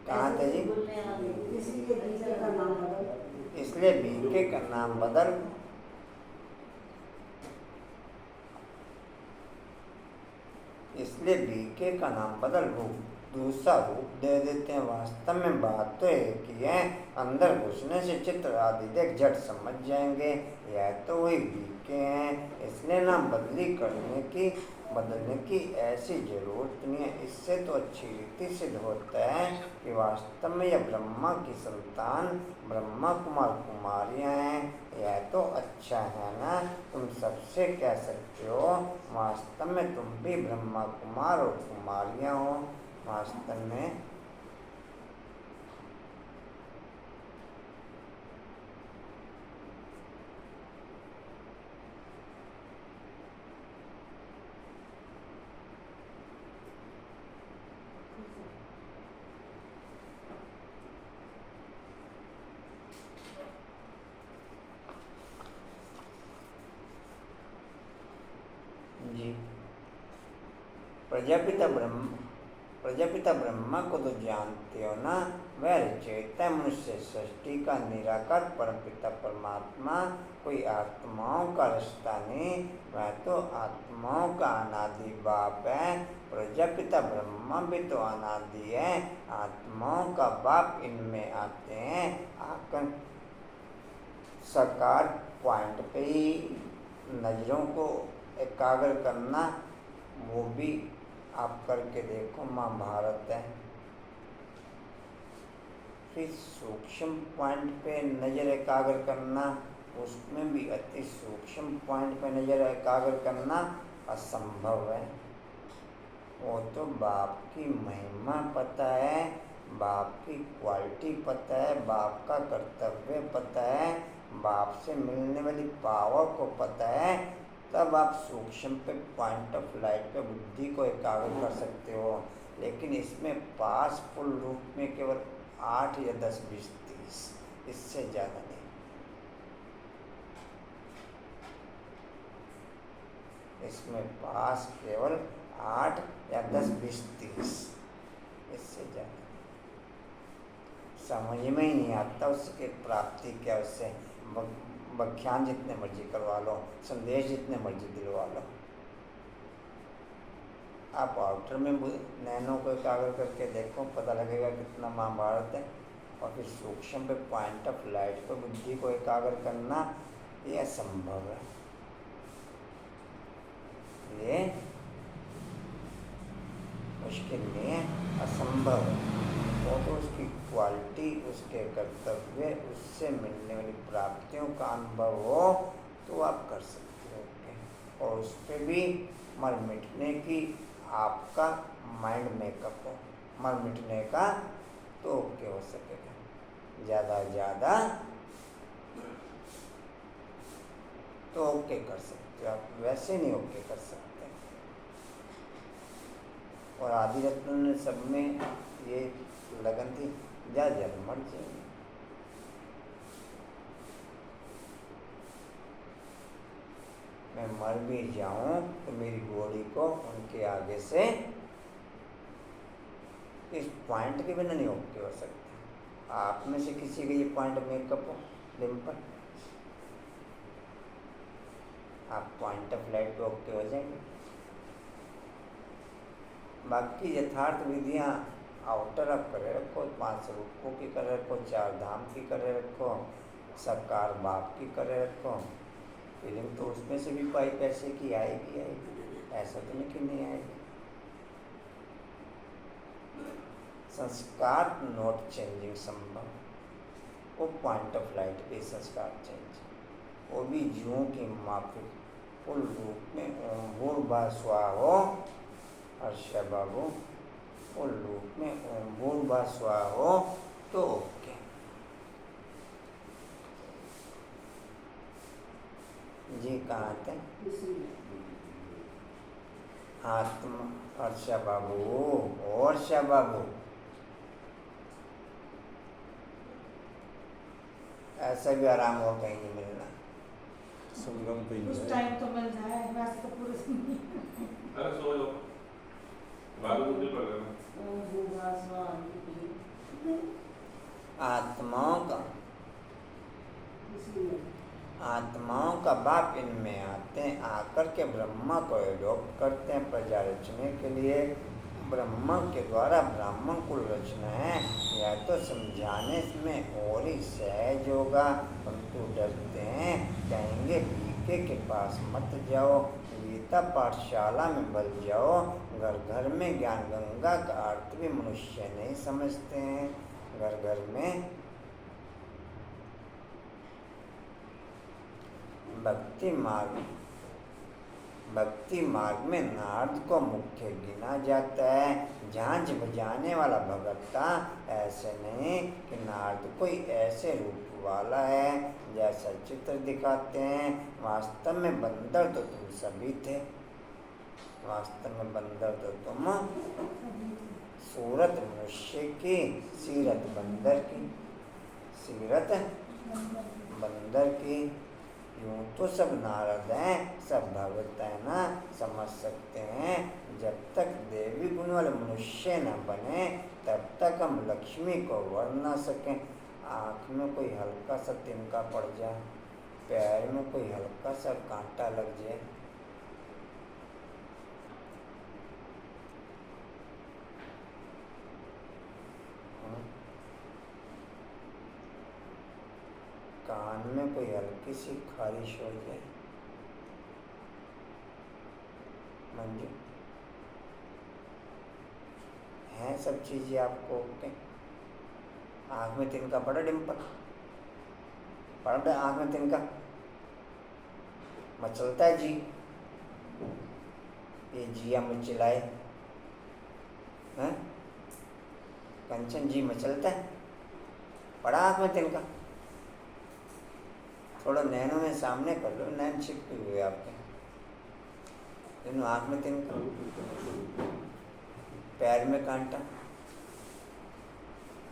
कहाँ थे जी? किसी के बीके का नाम बदल। इसलिए बीके का नाम बदल, इसलिए बीके का नाम बदल दूसरा रूप दे देते हैं। वास्तव में बात तो एक ही है, अंदर घुसने से चित्र आदि देख झट समझ जाएंगे यह तो वही बीके हैं। इसलिए नाम बदलने की ऐसी जरूरत नहीं है। इससे तो अच्छी रीति सिद्ध होता है कि वास्तव में यह ब्रह्मा की संतान ब्रह्मा कुमार कुमारियाँ हैं। यह तो अच्छा है ना, तुम सबसे कह सकते हो वास्तव में तुम भी ब्रह्मा कुमार और कुमारियाँ हो। वास्तव में जी, प्रजापिता ब्रह्मा को तो जानते हो ना, वह रचयिता मनुष्य सृष्टि का निराकार परमपिता परमात्मा कोई आत्माओं का रिश्ता नहीं, वह तो आत्माओं का अनादि बाप है। प्रजापिता ब्रह्मा भी तो अनादि है, आत्माओं का बाप इनमें आते हैं। आकर साकार पॉइंट पे ही नज़रों को एकाग्र करना, वो भी आप करके देखो, महाभारत है। फिर सूक्ष्म पॉइंट पे नज़र एकाग्र करना, उसमें भी अति सूक्ष्म पॉइंट पे नज़र एकाग्र करना असंभव है। वो तो बाप की महिमा पता है, बाप की क्वालिटी पता है, बाप का कर्तव्य पता है, बाप से मिलने वाली पावर को पता है, तब आप सूक्ष्म पे पॉइंट ऑफ लाइट पे बुद्धि को एकाग्र कर सकते हो। लेकिन इसमें पास फुल रूप में केवल 8 या 10, 20, 30, इससे ज़्यादा नहीं। इसमें पास केवल 8 या 10, 20, 30, इससे ज़्यादा समझ में ही नहीं आता उसकी प्राप्ति क्या। उससे व्याख्यान जितने मर्जी करवा लो, संदेश जितने मर्जी दिलवा लो, आप आउटर में नैनो को एकाग्र करके देखो, पता लगेगा कितना महाभारत है। और फिर सूक्ष्म पे पॉइंट ऑफ लाइट पर बुद्धि को एकाग्र करना ये असंभव है, ये मुश्किल नहीं है, असंभव है। तो उसकी क्वालिटी, उसके कर्तव्य, उससे मिलने वाली प्राप्तियों का अनुभव हो तो आप कर सकते हो। ओके। और उस पर भी मर मिटने की आपका माइंड मेकअप हो, मर मिटने का तो ओके हो सकेगा। ज़्यादा तो ओके कर सकते हो आप, वैसे नहीं ओके कर सकते। और आदि रत्न ने सब में ये लगन थी, जा मर जाएंगे। मैं मर भी जाऊं तो मेरी बॉडी को उनके आगे से इस पॉइंट के बिना नहीं ओके हो सकता। आप में से किसी का ये पॉइंट मेकअप हो डिम्पल, आप पॉइंट ऑफ लाइट पे ओके हो जाएंगे। बाकी यथार्थ विधियाँ आउटर आप करे रखो, 5 रूपों की करे रखो, 4 धाम की करे रखो, सरकार बाप की करे रखो। फीलिंग तो उसमें से भी पाई पैसे की आएगी, ऐसा तो नहीं कि नहीं आएगी। संस्कार नॉट चेंजिंग संभव, वो पॉइंट ऑफ लाइट पे संस्कार चेंज, वो भी जीवों की माफिक फुल रूप में ओम भूर्भुवः स्वः हो। हर्षा बाबू, फुल रूप में ओम भूर्भुवः स्वः हो तो ओके। जी कहाँ थे? आत्मा, हर्षा बाबू, हर्षा बाबू, ऐसा भी आराम हो कहीं नहीं मिलना। संगम पे ही उस है। टाइम तो मिल जाए, वैसे तो पूरे जिंदगी। अरे सो जाओ, बाबू मुझे पड़ रहा है। आत्माओं का बाप इनमें आते हैं, आकर के ब्रह्मा को एडॉप्ट करते हैं प्रजा रचने के लिए। ब्रह्मा के द्वारा ब्राह्मण कुल रचना है, या तो समझाने में और ही सहज होगा, परंतु डरते हैं, कहेंगे बीके के पास मत जाओ, गीता पाठशाला में बल जाओ। घर घर में ज्ञान गंगा का अर्थ भी मनुष्य नहीं समझते हैं। घर घर में भक्ति मार्ग में नारद को मुख्य गिना जाता है। झांझ बजाने वाला भगत था, ऐसे नहीं कि नारद कोई ऐसे रूप वाला है जैसा चित्र दिखाते हैं। वास्तव में बंदर तो तुम सभी थे, वास्तव में बंदर तो तुम, सूरत मनुष्य की, सीरत बंदर की, सीरत बंदर की। यूं तो सब नारद हैं, सब भगत है ना, समझ सकते हैं। जब तक देवी गुण वाले मनुष्य न बने तब तक हम लक्ष्मी को वर न सकें। आँख में कोई हल्का सा तिनका पड़ जाए, पैर में कोई हल्का सा कांटा लग जाए, कान में कोई हल्की सी खारिश हो जाए, मंजू हैं सब चीज़ें आपको ओके। आँख में तिनका पड़ा डिम्पल, पड़ा आँख में तिनका मचलता है जी, ये जिया मचलाए हैं, कंचन जी मचलता है, पड़ा आँख में तिनका। थोड़ा नैनो में सामने कर लो, नैन छिपके हुए आपके, लेकिन आँख में तिनका, पैर में कांटा,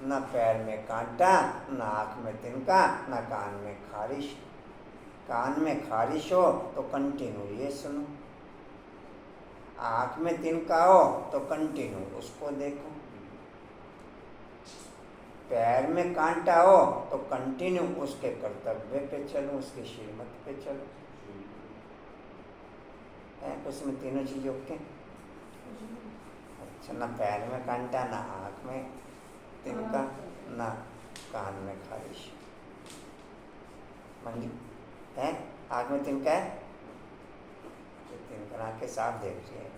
ना पैर में कांटा, ना आँख में तिनका, ना कान में खारिश। कान में खारिश हो तो कंटिन्यू ये सुनो, आँख में तिनका हो तो कंटिन्यू उसको देखो, पैर में कांटा हो तो कंटिन्यू उसके कर्तव्य पे चलो, उसके श्रीमत पे चलो। है उसमें तीनों चीज़ ओके। अच्छा, ना पैर में कांटा, ना आँख में तिनका, ना कान में खारिश। मंजी है, आँख में तिनका है, तो तिनका आँख के साफ देख रही है।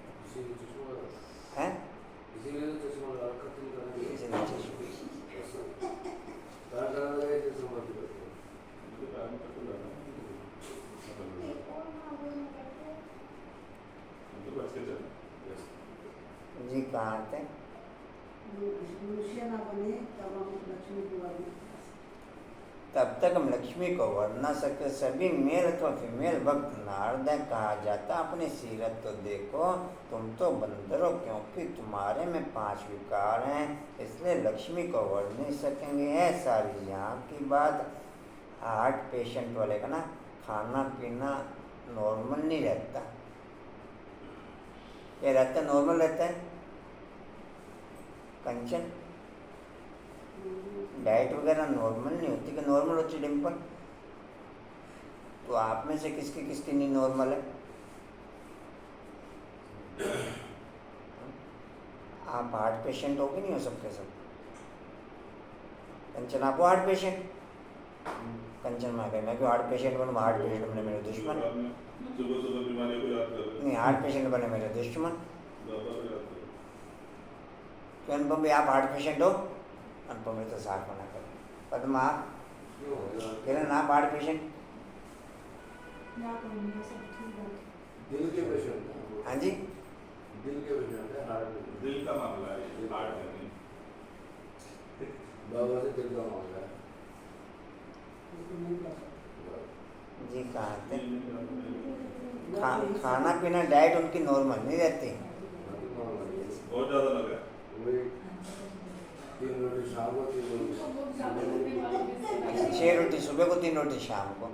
हैं? इसलिए चश्मा। जी कहाँ आते? मनुष्य ना बने तब हम लक्ष्मी को वर्णन तब तक हम लक्ष्मी को वर्ण न सकते। सभी मेल अथवा फीमेल भक्त नारद कहा जाता, अपनी सीरत तो देखो, तुम तो बंदर हो, क्योंकि तुम्हारे में 5 विकार हैं, इसलिए लक्ष्मी को वर्ण नहीं सकेंगे। है सारी यहाँ की बात। हार्ट पेशेंट वाले का ना खाना पीना नॉर्मल नहीं रहता। ये रहता नॉर्मल रहता है कंचन, डाइट वगैरह नॉर्मल नहीं होती कि नॉर्मल होती डिम्पल? तो आप में से किसकी किसकी नहीं नॉर्मल है? आप हार्ट पेशेंट हो कि नहीं हो सबके सब? कंचन आप हो हार्ट पेशेंट? कंचन मैं कहीं मैं क्यों हार्ट पेशेंट बनूँ? हार्ट पेशेंट बने मेरे दुश्मन। सुबह सुबह बीमारी को याद कर नहीं, हार्ट पेशेंट बने मेरे दुश्मन। क्यों अनुपम भाई आप हार्ट पेशेंट हो? अनुपम भाई तो साफ मना करो। पद्मा किरण आप हार्ट पेशेंट? ना कोई नहीं, सब ठीक है। दिल के पेशेंट। हाँ जी, दिल के पेशेंट है, हार्ट दिल का मामला है, हार्ट का नहीं। बाबा से दिल का मामला है। जी कहाँ थे? खाना पीना डाइट उनकी नॉर्मल नहीं रहती। बहुत ज़्यादा लगा। वही 3 रोटी शाम को, 3 रोटी 6 रोटी सुबह को, 3 रोटी शाम को,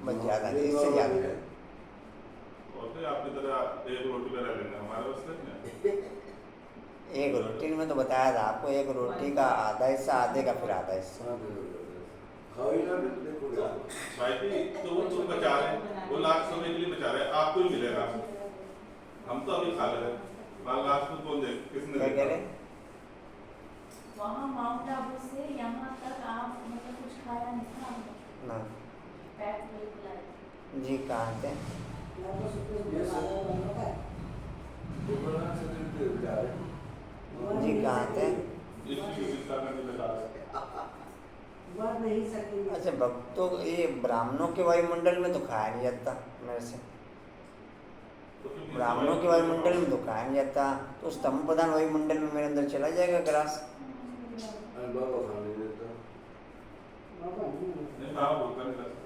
बस ज़्यादा नहीं, इससे ज़्यादा नहीं। और फिर आपकी तरह 1 रोटी का रह लेना हमारे वास्ते नहीं है। 1 रोटी में तो बताया था आपको, 1 रोटी का आधा हिस्सा, आधे का फिर आधा हिस्सा। खाओ ही ना, देखो यार। भाई जी, तो वो तुम बचा रहे हैं, वो लास्ट समय के लिए बचा रहे हैं, आपको ही मिलेगा। हम तो अभी खा ले रहे हैं, लास्ट में कौन दे, किसने क्या कह रहे? वहाँ माउंट आबू से यहाँ तक आप मतलब कुछ खाया नहीं था आपने? ना पेट बिल्कुल आए। जी कहाँ थे? जी कहाँ थे? इसकी चिकित्सा करने में बता रहे हैं। बढ़ नहीं सकेंगे। अच्छा, भक्तों ये ब्राह्मणों के वायुमंडल में तो खाया नहीं जाता मेरे से। तो फिर ब्राह्मणों के वायुमंडल में तो खाया नहीं जाता, तो स्तंभ प्रधान वायुमंडल में मेरे अंदर चला जाएगा ग्रास। बाबा खाने देता। बाबा नहीं, हाँ, बोलता नहीं रहता।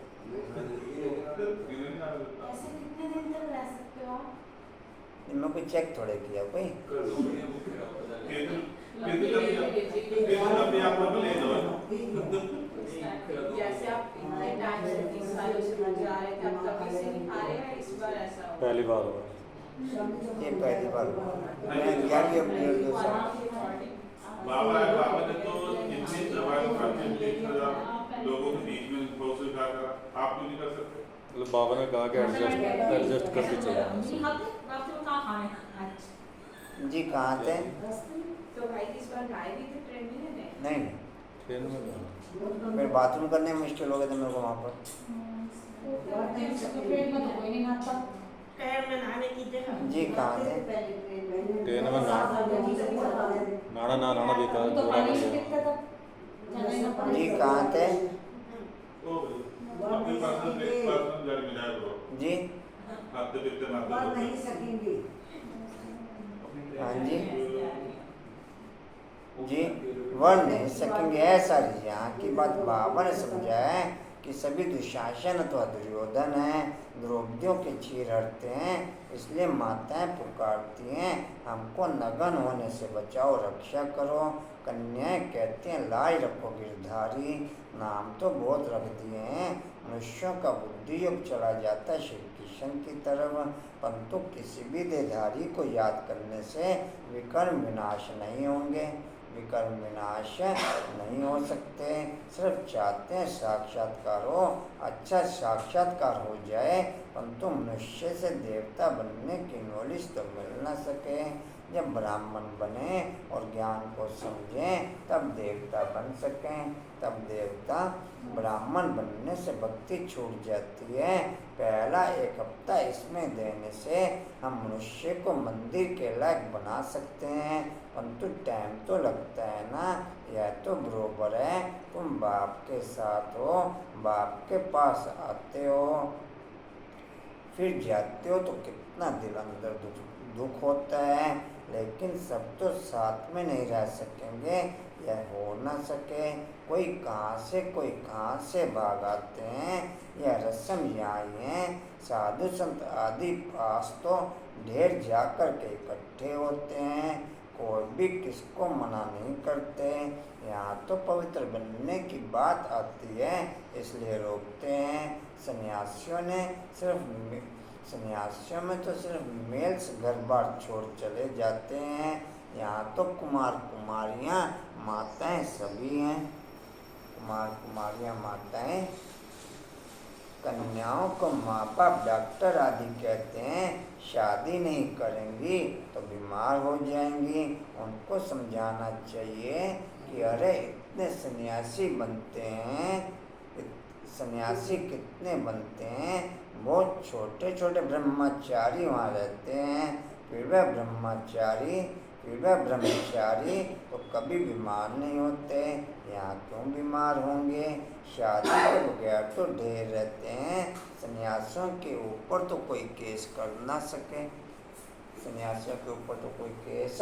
गिने नहीं आ रहा। ऐसे कितने दिन तक रह सकते हो आप? मैं कोई चेक थोड़े किया कोई। अपने आप को ले लो। जैसे आप इतने टाइम से 30 सालों से नजर आ रहे थे, अब कभी से नहीं खा रहे हैं, इस बार ऐसा हो? पहली बार हुआ। ये पहली बार हुआ। मैं गया भी अब 1.5-2 साल। बाबा ने तो इतनी दवाई खाते लोगों के बीच में बहुत से खा कर आप क्यों नहीं कर सकते? मतलब बाबा ने कहा कि एडजस्ट कर भी चाहिए। जी कहाँ थे? तो भाई इस बार गाय भी थे ट्रेन में? नहीं नहीं, ट्रेन में गया। फिर बाथरूम करने में मुश्किल हो गए थे मेरे को वहाँ पर। पेट में तो कोई नहीं नहाता। जी कहाँ थे? ट्रेन में नाना नाना देखा तो जोड़ा पानी कर से दिया। कितना था? जी कहाँ थे? ओ भाई अपनी पर्सनल गाड़ी में जाए तो जी आते बिकते बढ़ मारते नहीं सकेंगे। हाँ जी जी, वर्ण नहीं सकेंगे। ऐसा यहाँ की बात बाबा ने समझाया है कि सभी दुशासन अथवा दुर्योधन हैं, द्रौपदियों के चीर हटते हैं, इसलिए माताएं पुकारती हैं हमको नगन होने से बचाओ, रक्षा करो। कन्याएं कहती हैं लाज रखो गिरधारी। नाम तो बहुत रख दिए हैं, मनुष्यों का बुद्धि युग चला जाता है श्री कृष्ण की तरफ, परंतु किसी भी देहधारी को याद करने से विकर्म विनाश नहीं होंगे। विकर्म विनाश नहीं हो सकते। सिर्फ चाहते हैं साक्षात्कार हो, अच्छा साक्षात्कार हो जाए, परंतु मनुष्य से देवता बनने की नॉलेज तो मिल न सके। जब ब्राह्मण बने और ज्ञान को समझें तब देवता बन सकें। तब देवता ब्राह्मण बनने से भक्ति छूट जाती है। पहला 1 हफ्ता इसमें देने से हम मनुष्य को मंदिर के लायक बना सकते हैं, परंतु टाइम तो लगता है ना। यह तो बरोबर है, तुम बाप के साथ हो, बाप के पास आते हो, फिर जाते हो तो कितना दिल अंदर दुख होता है, लेकिन सब तो साथ में नहीं रह सकेंगे, यह हो न सके। कोई कहाँ से भाग आते हैं, यह रस्म यहाँ है। साधु संत आदि पास तो ढेर जाकर के इकट्ठे होते हैं, कोई भी किसको मना नहीं करते। यहाँ तो पवित्र बनने की बात आती है, इसलिए रोकते हैं। सन्यासियों में तो सिर्फ मेल्स घर बार छोड़ चले जाते हैं। यहाँ तो कुमार कुमारियाँ माताएं सभी हैं। कुमार कुमारियाँ माताएं कन्याओं को माँ बाप डॉक्टर आदि कहते हैं, शादी नहीं करेंगी तो बीमार हो जाएंगी। उनको समझाना चाहिए कि अरे इतने सन्यासी बनते हैं, सन्यासी कितने बनते हैं, बहुत छोटे छोटे ब्रह्मचारी वहाँ रहते हैं, फिर वह ब्रह्मचारी तो कभी बीमार नहीं होते। यहाँ क्यों बीमार होंगे? शादी के बगैर तो ढेर रहते हैं। सन्यासियों के ऊपर तो कोई केस कर ना सके, सन्यासियों के ऊपर तो कोई केस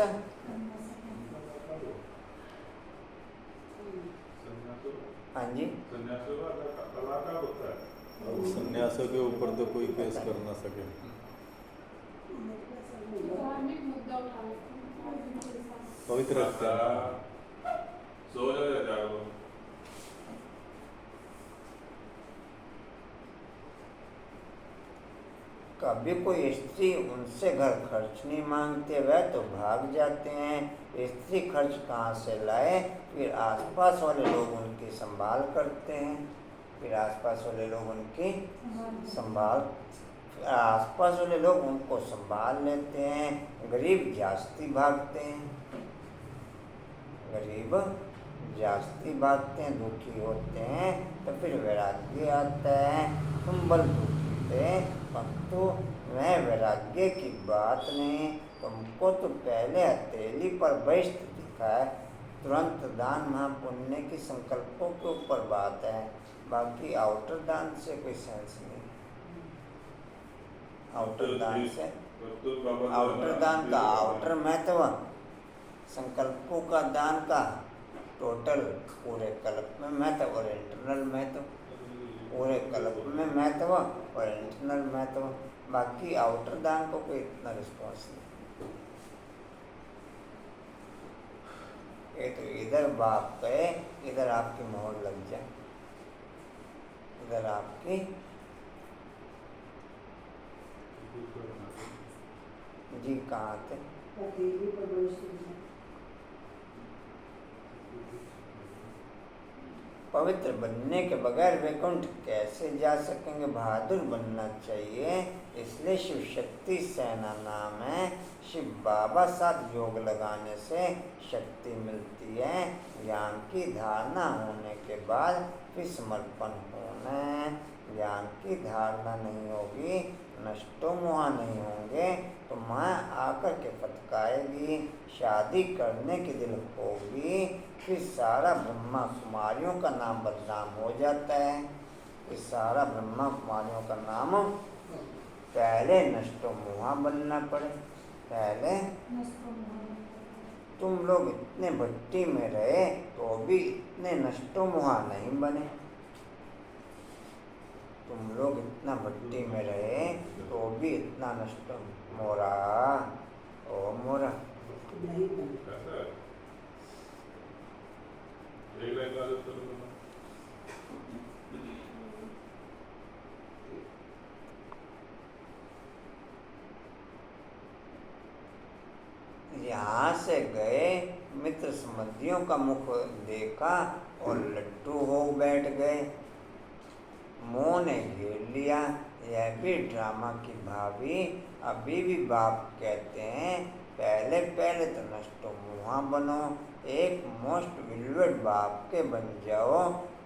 हाँ जी सन्यासियों के ऊपर तो कोई केस कर ना सके। पवित्र रखते हैं। सो जाओ। कभी कोई स्त्री उनसे घर खर्च नहीं मांगते, वह तो भाग जाते हैं। स्त्री खर्च कहाँ से लाए? फिर आसपास वाले लोग उनकी संभाल करते हैं, आसपास वाले लोग उनको संभाल लेते हैं। गरीब जास्ती भागते हैं, दुखी होते हैं, तो फिर वैराग्य आता है। तुम बल दुखी थे, परंतु वह वैराग्य की बात नहीं। तुमको तो पहले हथेली पर बहिष्ठ दिखा है, तुरंत दान महापुण्य की संकल्पों के ऊपर बात है, बाकी आउटर दान से कोई सेंस नहीं। आउटर दान का आउटर महत्व, संकल्पों का दान का टोटल पूरे कल्प में महत्व और इंटरनल महत्व, पूरे कल्प में महत्व और इंटरनल महत्व, बाकी आउटर दान को कोई इतना रिस्पॉन्स नहीं। ये तो इधर बाप कहे, इधर आपकी मोहर लग जाए, इधर आपकी जी कहाँ थे? पवित्र बनने के बगैर वैकुंठ कैसे जा सकेंगे? बहादुर बनना चाहिए, इसलिए शिव शक्ति सेना नाम है। शिव बाबा साथ योग लगाने से शक्ति मिलती है। ज्ञान की धारणा होने के बाद फिर समर्पण होना है। ज्ञान की धारणा नहीं होगी, नष्टो मुहा नहीं होंगे तो माँ आकर के फटकाएगी। शादी करने की दिल होगी, फिर सारा ब्रह्मा कुमारियों का नाम बदनाम हो जाता है। फिर सारा ब्रह्मा कुमारियों का नाम पहले नष्टो मुहा बनना पड़े। पहले तुम लोग इतने भट्टी में रहे तो भी इतने नष्टो मुहा नहीं बने। तुम लोग इतना भट्टी में रहे तो भी इतना नष्ट मोरा ओ मोरा यहाँ से गए मित्र संबंधियों का मुख देखा और लड्डू हो बैठ गए। मोह ने घेर लिया। यह भी ड्रामा की भाभी। अभी भी बाप कहते हैं पहले पहले तो नष्टो मुहा बनो, एक मोस्ट विलवेड बाप के बन जाओ।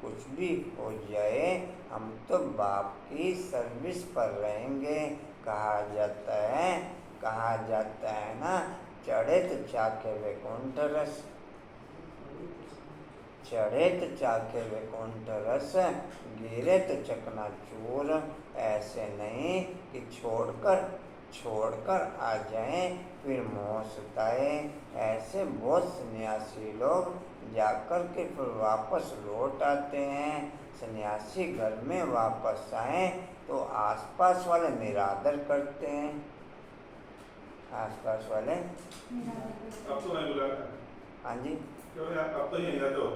कुछ भी हो जाए हम तो बाप की सर्विस पर रहेंगे। कहा जाता है ना, चढ़े तो चाखे वैकुंठ रस, चढ़े तो चाखे वैकुंठ रस, गिरे तो चकनाचूर। ऐसे नहीं कि छोड़कर आ जाएं फिर मोह सताए। ऐसे बहुत सन्यासी लोग जाकर के फिर वापस लौट आते हैं। सन्यासी घर में वापस आए तो आसपास वाले निरादर करते हैं। आसपास वाले अब तो नहीं बुला रहे। हाँ जी, क्यों यार, अब तो यहीं आ जाओ,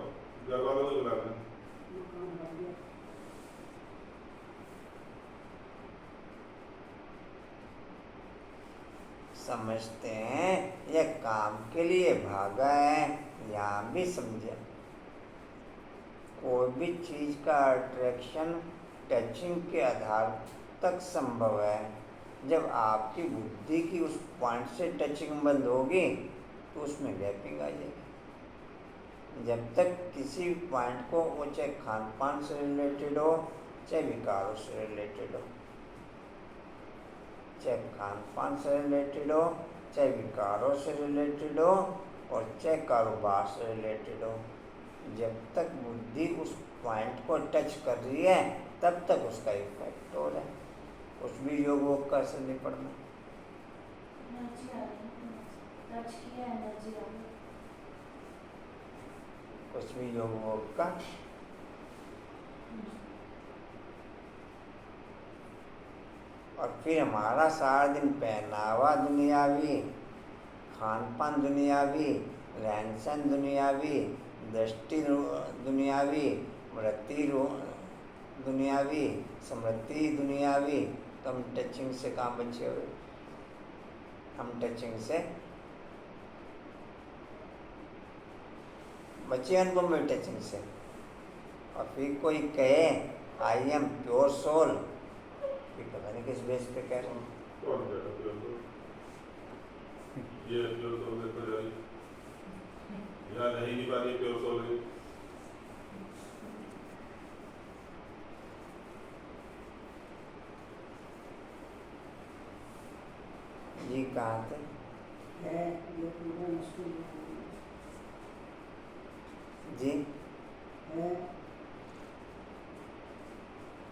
घर वालों को बुला रहे। मकान बन गया। समझते हैं यह काम के लिए भागा है। यहाँ भी समझे कोई भी चीज का अट्रैक्शन टचिंग के आधार तक संभव है। जब आपकी बुद्धि की उस पॉइंट से टचिंग बंद होगी तो उसमें गैपिंग आ जाएगी। जब तक किसी पॉइंट को, वो चाहे खान पान से रिलेटेड हो, चाहे विकारों से रिलेटेड हो, चाहे खान पान से रिलेटेड हो, चाहे विकारों से रिलेटेड हो, और चाहे कारोबार से रिलेटेड हो, जब तक बुद्धि उस पॉइंट को टच कर रही है तब तक उसका इफेक्ट हो रहा है। कुछ भी योग वोग का असर नहीं पड़ना। एनर्जी आ रही है, टच किया एनर्जी आ रही। कुछ भी योग वोग का और फिर हमारा सारा दिन पहनावा दुनियावी, खान पान दुनियावी, रहन सहन दुनियावी, दृष्टि दुनियावी, वृत्ति दुनियावी, स्मृति दुनियावी। तो हम टचिंग से कहाँ बचे हुए? हम टचिंग से बचे, अनुभव में टचिंग से। और फिर कोई कहे आई एम प्योर सोल, फिर पता नहीं किस बेस पे कह रहे हैं। कौन कह रहा प्योर सोल? ये प्योर सोल देखो जारी, यहाँ नहीं पा रही प्योर सोल है। जी कहाँ थे? है ये पूरा मुश्किल जी है।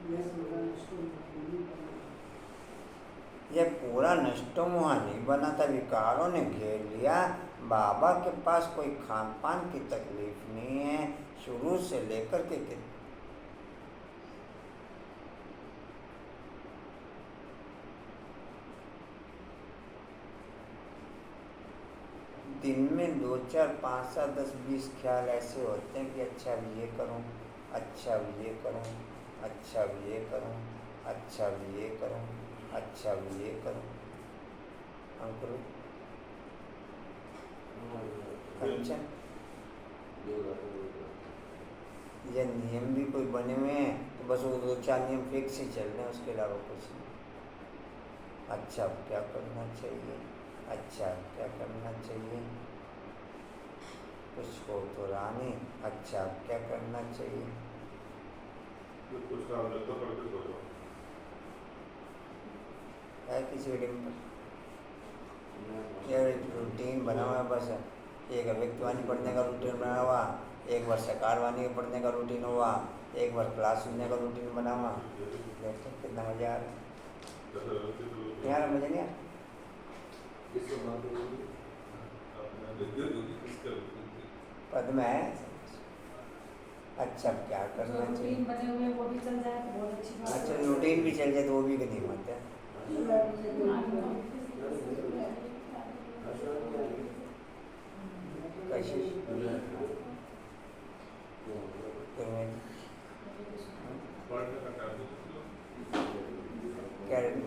ये पूरा मुश्किल नहीं बना। यह पूरा नष्टोमुहा नहीं बना था, विकारों ने घेर लिया। बाबा के पास कोई खान पान की तकलीफ नहीं है, शुरू से लेकर के दिन में 2, 4, 5, 7, 10, 20 ख्याल ऐसे होते हैं कि अच्छा भी ये करूं, अच्छा भी ये करूं, अच्छा भी ये करूं, अच्छा भी ये करूं, अच्छा भी ये करूं। अंकुर कंचन, ये नियम भी कोई बने हुए हैं तो बस वो 2, 4 नियम फिक्स ही चल रहे हैं, उसके अलावा कुछ नहीं। अच्छा क्या करना चाहिए, अच्छा क्या करना चाहिए, कुछ हो तो रानी, अच्छा क्या करना चाहिए। कुछ काम लगता पड़ते तो है किसी रीडिंग पर ये रूटीन बना हुआ है, बस एक अव्यक्तवाणी पढ़ने का रूटीन बना हुआ, एक बार सकारवाणी पढ़ने का रूटीन हुआ, एक बार क्लास सुनने का रूटीन बना हुआ। देखते कितना मजा आ रहा है। यार मजा नहीं आ रहा? पद में है अच्छा क्या करना चाहिए। रूटीन बने हुए वो भी चल जाए तो बहुत अच्छी बात अच्छा है। रूटीन भी चल जाए तो वो भी नहीं होता है। कशिश क्या रही?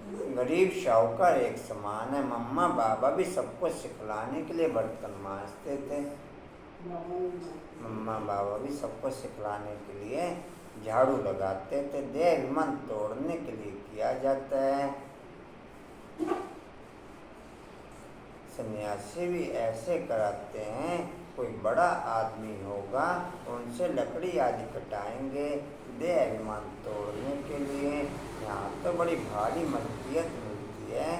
गरीब शाहूकार एक समान है। मम्मा बाबा भी सबको सिखलाने के लिए बर्तन मांजते थे। मम्मा बाबा भी सबको सिखलाने के लिए झाड़ू लगाते थे। देह अभिमान तोड़ने के लिए किया जाता है। सन्यासी भी ऐसे कराते हैं। कोई बड़ा आदमी होगा उनसे लकड़ी आदि कटाएंगे देह अभिमान तोड़ने के लिए। यहाँ तो बड़ी भारी मलकियत मिलती है।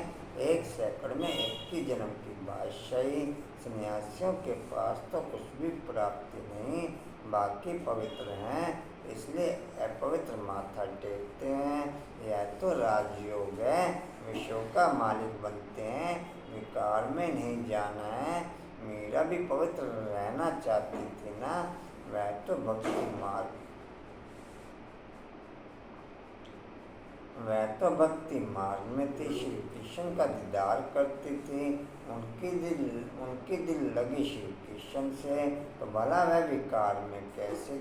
1 सैकड़ में 1 जन्म की बादशाही। सन्यासियों के पास तो कुछ भी प्राप्ति नहीं, बाकी पवित्र हैं इसलिए अपवित्र माथा टेकते हैं। यह तो राजयोग है। विश्व का मालिक बनते हैं, विकार में नहीं जाना है। मीरा भी पवित्र रहना चाहती थी ना। वह तो भक्ति मार्ग में थी। श्री कृष्ण का दीदार करती थी। उनकी दिल लगी श्री कृष्ण से, तो भला वह विकार में कैसे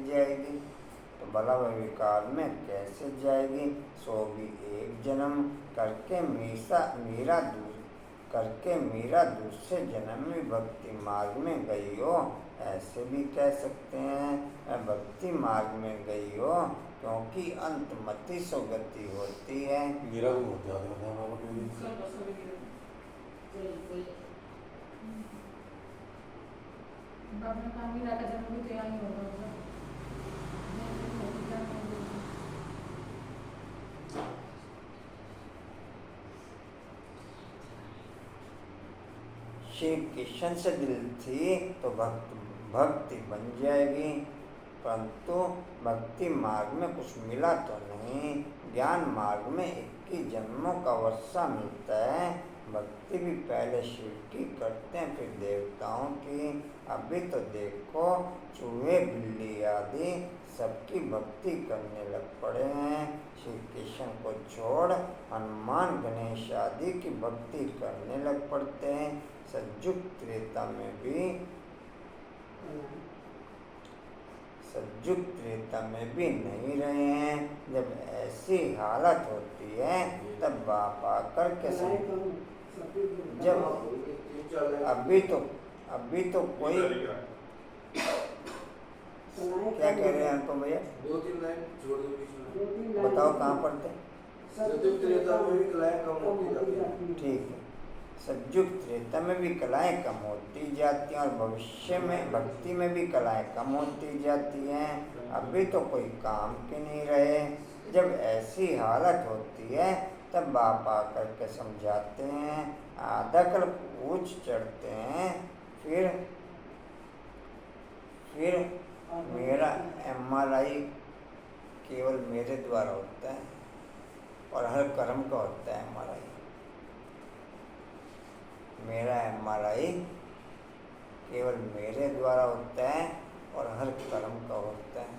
जाएगी। सो भी 1 जन्म करके मीरा दूसरे जन्म में भक्ति मार्ग में गई हो, ऐसे भी कह सकते हैं। भक्ति मार्ग में गई हो क्योंकि अंतमति सुगति होती है। मेरा भी बहुत याद आता है बाबा के लिए। बाबा ने कहा मीरा का जन्म भी तो यहाँ ही होगा। श्री कृष्ण से दिल थी तो भक्ति बन जाएगी, परंतु भक्ति मार्ग में कुछ मिला तो नहीं। ज्ञान मार्ग में 21 जन्मों का वर्षा मिलता है। भक्ति भी पहले शिव की करते हैं फिर देवताओं की। अभी तो देखो चूहे बिल्ली आदि सबकी भक्ति करने लग पड़े हैं। श्री कृष्ण को छोड़ हनुमान गणेश आदि की भक्ति करने लग पड़ते हैं। सतयुग त्रेता में भी नहीं रहे हैं। जब ऐसी हालत होती है तब बाप आकर के जब अभी तो कोई क्या कह रहे हैं अनुपम भैया? 2-3 लाइन छोड़ दो बीच में। बताओ कहाँ पढ़ते? सतयुग त्रेता में भी कलाएं कम होती जाती हैं। ठीक है, सतयुग त्रेता में भी कलाएं कम होती जाती हैं और भविष्य में भक्ति में भी कलाएं कम होती जाती हैं। अभी तो कोई काम के नहीं रहे। जब ऐसी हालत होती है तब बाप आकर के समझाते हैं। आधा कल्प ऊंच चढ़ते हैं। फिर मेरा MRI केवल मेरे द्वारा होता है और हर कर्म का होता है MRI। मेरा MRI केवल मेरे द्वारा होता है और हर कर्म का होता है।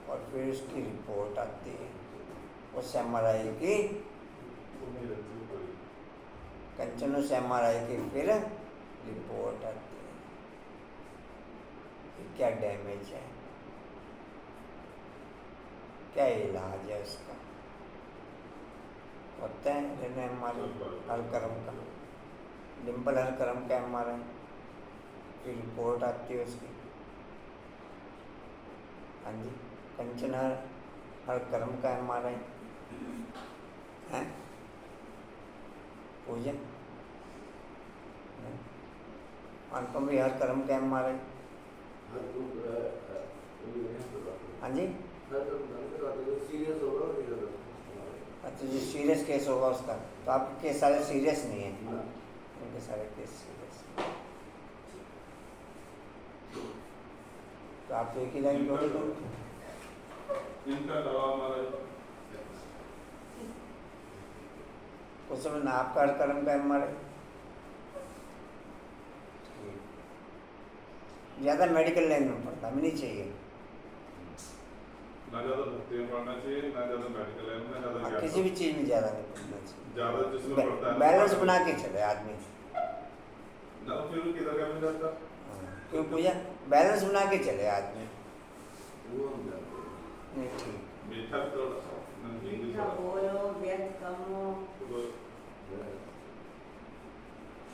और फिर उसकी रिपोर्ट आती है। उस MRI की कंचन उस MRI की फिर रिपोर्ट आती है कि क्या डैमेज है, क्या इलाज है उसका। होता है MRI हर कर्म का। डिम्पल हर कर्म का MRI फिर रिपोर्ट आती है उसकी। हाँ जी, कंचन हर कर्म का MRI है। पूजन अनुपम भी हर कर्म का MRI। हाँ जी, अच्छा जो सीरियस केस होगा उसका, तो आपके केस सारे सीरियस नहीं है। उनके सारे केस सीरियस। तो आप एक ही लाइन बोले तो इनका दवा हमारा उस समय ना आपका हर कर्म का MRI। ज़्यादा मेडिकल लाइन में पढ़ना भी नहीं चाहिए। ना ज़्यादा भक्ति में पढ़ना चाहिए, ना ज़्यादा मेडिकल लाइन में, ना ज़्यादा ज्ञान। किसी भी चीज़ में ज़्यादा नहीं पढ़ना चाहिए। ज़्यादा जिसमें पढ़ता है बैलेंस बना के चले आदमी। ना फिर किधर का मिल जाता। क्यों पूजा? बैलेंस बना के चले आदमी। वो हम जानते हैं। नहीं ठीक। मीठा भी थोड़ा सा, नमकीन भी मीठा थोड़ा बोलो, गैस कम हो।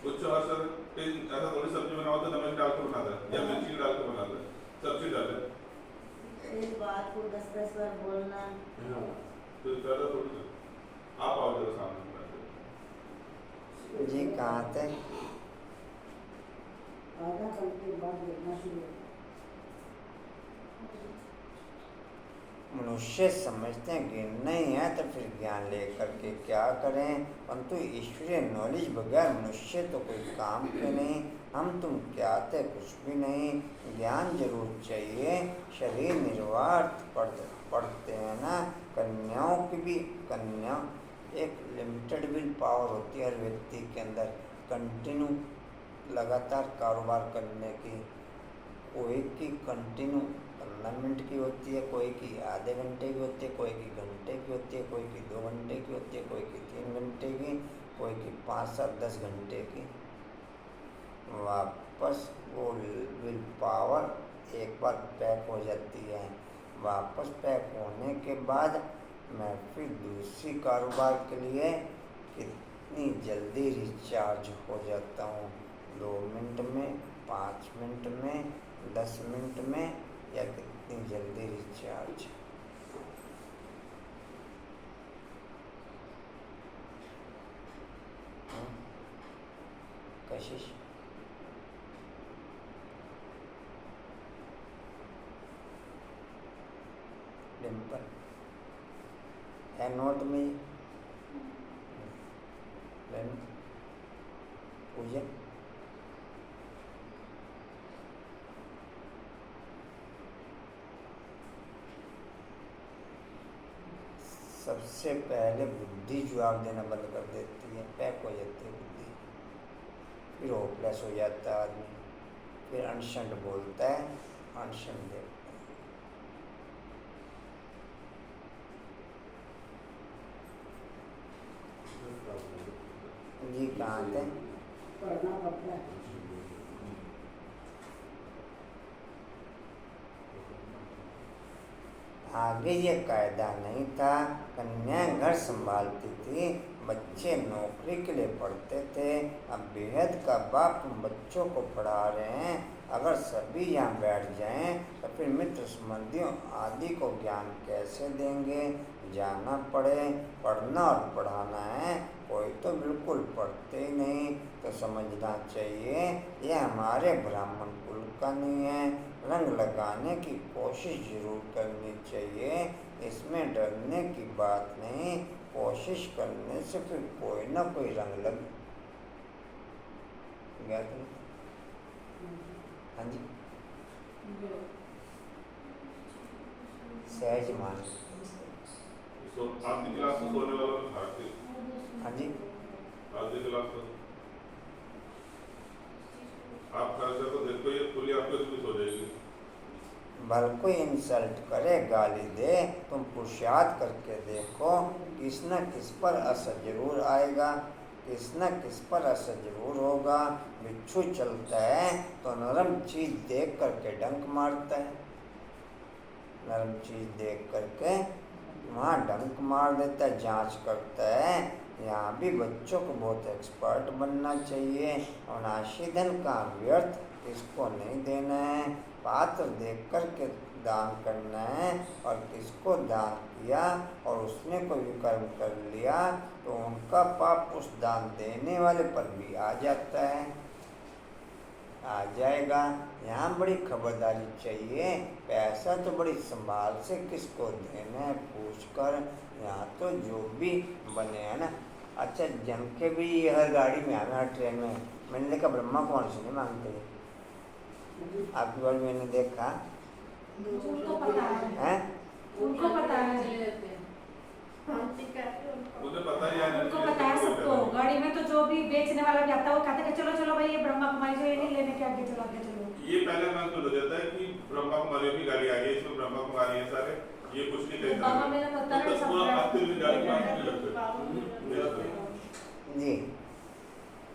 कुछ और सर ऐसा थोड़ी सब्जी बनाओ तो नमक डाल के बनाता है या मिर्ची डाल के बनाता है, सब्जी डाले एक बात को 10-10 बार बोलना। हाँ। तो ज़्यादा थोड़ी सा आप आओ जरा सामने बैठो। जी कहाँ थे? आधा घंटे बाद देखना शुरू हो। मनुष्य समझते हैं कि नहीं है तो फिर ज्ञान लेकर के क्या करें, परंतु ईश्वरीय नॉलेज बगैर मनुष्य तो कोई काम के नहीं। हम तुम क्या थे, कुछ भी नहीं। ज्ञान जरूर चाहिए। शरीर निर्वाह पढ़ते हैं ना, कन्याओं की भी कन्या एक लिमिटेड विल पावर होती है हर व्यक्ति के अंदर, कंटिन्यू लगातार कारोबार करने की। कोई की कंटिन्यू 15 मिनट की होती है, कोई की आधे घंटे की होती है, कोई की घंटे की होती है, कोई की 2 घंटे की होती है, कोई की 3 घंटे की, कोई की 5-7-10 घंटे की। वापस वो विल पावर एक बार पैक हो जाती है। वापस पैक होने के बाद मैं फिर दूसरी कारोबार के लिए कितनी जल्दी रिचार्ज हो जाता हूँ, 2 मिनट में, 5 मिनट में, 10 मिनट में, या कितनी जल्दी रिचार्ज। कशिश डिम्पल है नोट में पूजा सबसे पहले बुद्धि जवाब देना बंद कर देती है, पैक हो जाती है बुद्धि, फिर होपलेस हो जाता है आदमी, फिर अनशंट बोलता है, अनशंट देखता है। जी कहाँ थे? पढ़ना पड़ता है। आगे ये कायदा नहीं था, कन्याएं घर संभालती थी, बच्चे नौकरी के लिए पढ़ते थे। अब बेहद का बाप बच्चों को पढ़ा रहे हैं। अगर सभी यहाँ बैठ जाएं तो फिर मित्र संबंधियों आदि को ज्ञान कैसे देंगे। जाना पड़े, पढ़ना और पढ़ाना है। कोई तो बिल्कुल पढ़ते ही नहीं, तो समझना चाहिए ये हमारे ब्राह्मण कुल का नहीं है। रंग लगाने की कोशिश जरूर करनी चाहिए, इसमें डरने की बात नहीं। कोशिश करने से फिर कोई ना कोई रंग लग गया। हाँ जी, सहज मान। तो आपकी क्लास में सोने वाला था कि हाँ जी, आपकी क्लास में आप खर्चा तो देखो, ये खुली आपको इसमें सो जाएगी। भल कोई इंसल्ट करे, गाली दे, तुम पुरुषार्थ करके देखो, किस न किस पर असर जरूर आएगा, किस न किस पर असर जरूर होगा। बिच्छू चलता है तो नरम चीज देख करके डंक मारता है, नरम चीज देख करके वहाँ डंक मार देता है, जांच करता है। यहाँ भी बच्चों को बहुत एक्सपर्ट बनना चाहिए। अनाशी धन का व्यर्थ किसको नहीं देना है, पात्र देख करके दान करना है। और किसको दान किया और उसने कोई विकर्म कर लिया तो उनका पाप उस दान देने वाले पर भी आ जाता है, आ जाएगा। यहाँ बड़ी खबरदारी चाहिए। पैसा तो बड़ी संभाल से किसको देना है पूछ कर। यहाँ तो जो भी बने हैं ना, अच्छा जम के भी हर गाड़ी में आना, हर ट्रेन में। मैंने देखा ब्रह्मा कौन से नहीं मांगते, आपकी बार मैंने देखा उनको पता है, उनको पता है, मुझे पता ही है, उनको पता है सबको। गाड़ी में तो जो भी बेचने वाला भी आता है वो कहता है कि चलो चलो भाई ये ब्रह्मा कुमारी जो ये नहीं लेने के, आगे चलो आगे चलो। ये पहले मन तो हो जाता है कि ब्रह्मा कुमारी की गाड़ी आ गई, इसमें ब्रह्मा कुमारी है सारे, ये कुछ नहीं कहते। बाबा मेरा पता है सब जी।